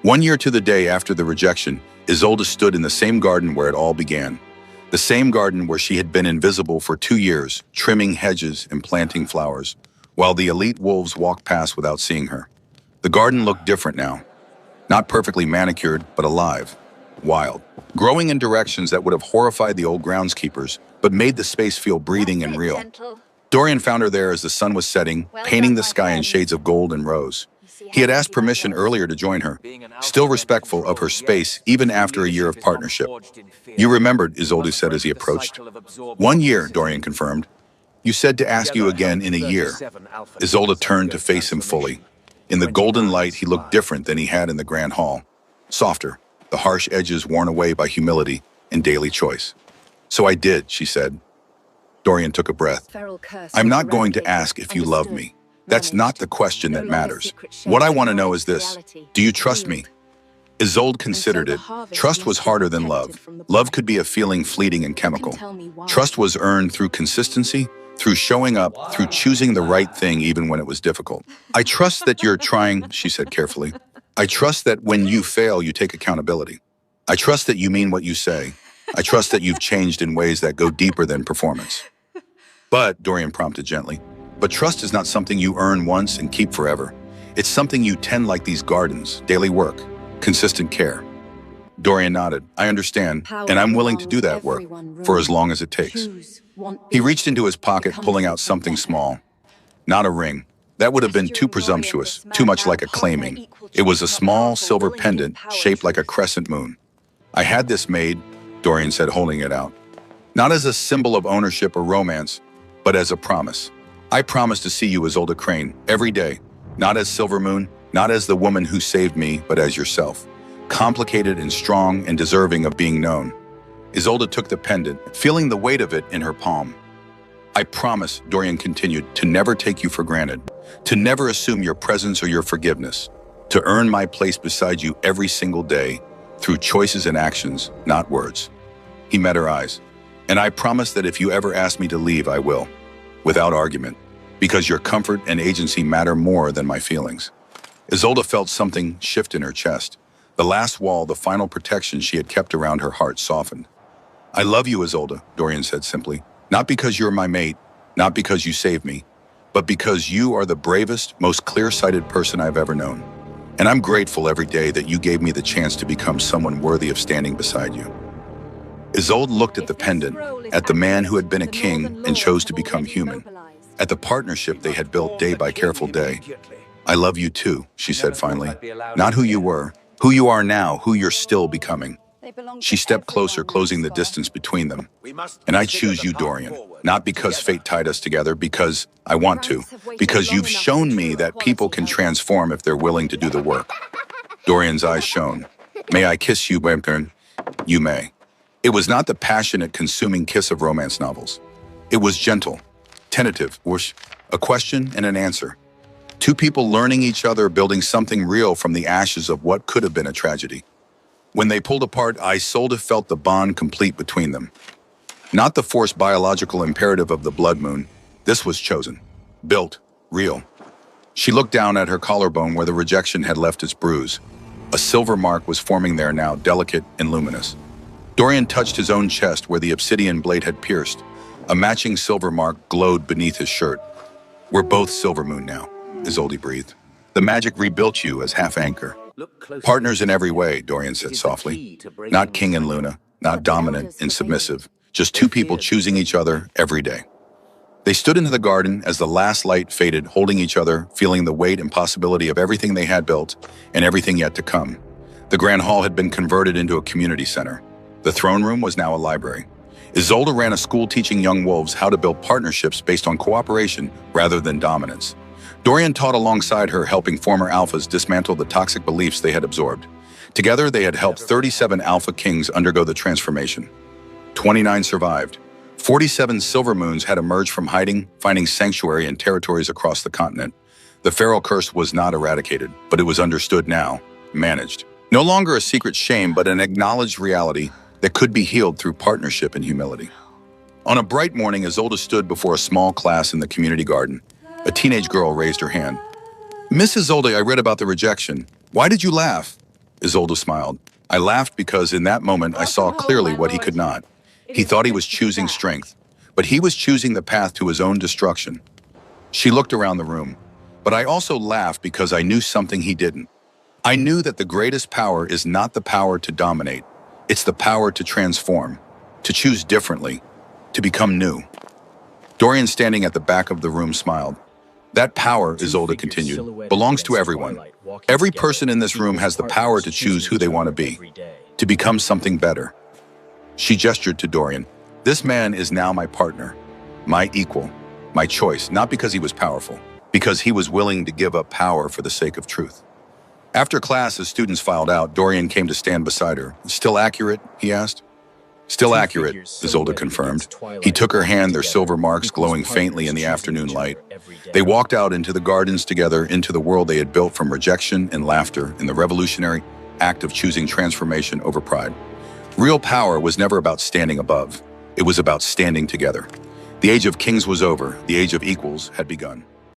1 year to the day after the rejection, Isolde stood in the same garden where it all began. The same garden where she had been invisible for 2 years, trimming hedges and planting flowers, while the elite wolves walked past without seeing her. The garden looked different now. Not perfectly manicured, but alive, wild, growing in directions that would have horrified the old groundskeepers, but made the space feel breathing and real. Dorian found her there as the sun was setting, painting the sky in shades of gold and rose. He had asked permission earlier to join her, still respectful of her space even after a year of partnership. You remembered, Isolde said as he approached. 1 year, Dorian confirmed. You said to ask you again in a year. Isolde turned to face him fully. In the golden light, he looked different than he had in the grand hall. Softer, the harsh edges worn away by humility and daily choice. So I did, she said. Dorian took a breath. I'm not going to ask if you love me. That's not the question that matters. What I want to know is this. Do you trust me? Isolde considered it. Trust was harder than love. Love could be a feeling, fleeting and chemical. Trust was earned through consistency, through showing up, through choosing the right thing even when it was difficult. I trust that you're trying, she said carefully. I trust that when you fail, you take accountability. I trust that you mean what you say. I trust that you've changed in ways that go deeper than performance. But, Dorian prompted gently, but trust is not something you earn once and keep forever. It's something you tend like these gardens, daily work, consistent care. Dorian nodded. I understand, and I'm willing to do that work for as long as it takes. He reached into his pocket, pulling out something small. Not a ring. That would have been too presumptuous, too much like a claiming. It was a small silver pendant shaped like a crescent moon. I had this made, Dorian said, holding it out. Not as a symbol of ownership or romance, but as a promise. I promise to see you as Isolde Crane every day, not as Silver Moon, not as the woman who saved me, but as yourself. Complicated and strong and deserving of being known. Isolde took the pendant, feeling the weight of it in her palm. I promise, Dorian continued, to never take you for granted, to never assume your presence or your forgiveness, to earn my place beside you every single day, through choices and actions, not words. He met her eyes. And I promise that if you ever ask me to leave, I will, without argument, because your comfort and agency matter more than my feelings. Isolde felt something shift in her chest. The last wall, the final protection she had kept around her heart, softened. I love you, Isolde, Dorian said simply, not because you're my mate, not because you saved me, but because you are the bravest, most clear-sighted person I've ever known. And I'm grateful every day that you gave me the chance to become someone worthy of standing beside you. Isolde looked at the pendant, at the man who had been a king and chose to become human, at the partnership they had built day by careful day. I love you too, she said finally. Not who you were, who you are now, who you're still becoming. She stepped closer, closing the distance between them. And I choose you, Dorian, not because fate tied us together, because I want to, because you've shown me that people can transform if they're willing to do the work. Dorian's eyes shone. May I kiss you, Bamtern? You may. It was not the passionate, consuming kiss of romance novels. It was gentle, tentative, whoosh, a question and an answer. Two people learning each other, building something real from the ashes of what could have been a tragedy. When they pulled apart, Isolde felt the bond complete between them. Not the forced biological imperative of the blood moon. This was chosen, built, real. She looked down at her collarbone where the rejection had left its bruise. A silver mark was forming there now, delicate and luminous. Dorian touched his own chest where the obsidian blade had pierced. A matching silver mark glowed beneath his shirt. We're both Silver Moon now, Isolde breathed. The magic rebuilt you as half anchor. Partners in every way, Dorian said softly. Not king and Luna, not dominant and submissive, just two people choosing each other every day. They stood into the garden as the last light faded, holding each other, feeling the weight and possibility of everything they had built and everything yet to come. The grand hall had been converted into a community center. The throne room was now a library. Isolde ran a school teaching young wolves how to build partnerships based on cooperation rather than dominance. Dorian taught alongside her, helping former alphas dismantle the toxic beliefs they had absorbed. Together, they had helped 37 alpha kings undergo the transformation. 29 survived. 47 Silver Moons had emerged from hiding, finding sanctuary in territories across the continent. The feral curse was not eradicated, but it was understood now, managed. No longer a secret shame, but an acknowledged reality that could be healed through partnership and humility. On a bright morning, Isolde stood before a small class in the community garden. A teenage girl raised her hand. Miss Isolde, I read about the rejection. Why did you laugh? Isolde smiled. I laughed because in that moment I saw clearly what he could not. He thought he was choosing strength, but he was choosing the path to his own destruction. She looked around the room, but I also laughed because I knew something he didn't. I knew that the greatest power is not the power to dominate. It's the power to transform, to choose differently, to become new. Dorian, standing at the back of the room, smiled. That power, Isolde continued, belongs to everyone. Every person in this room has the power to choose who they want to be, to become something better. She gestured to Dorian. This man is now my partner, my equal, my choice, not because he was powerful, because he was willing to give up power for the sake of truth. After class, as students filed out, Dorian came to stand beside her. Still accurate? He asked. Still accurate, Isolde confirmed. He took her hand, their silver marks glowing faintly in the afternoon light. They walked out into the gardens together, into the world they had built from rejection and laughter in the revolutionary act of choosing transformation over pride. Real power was never about standing above. It was about standing together. The age of kings was over. The age of equals had begun.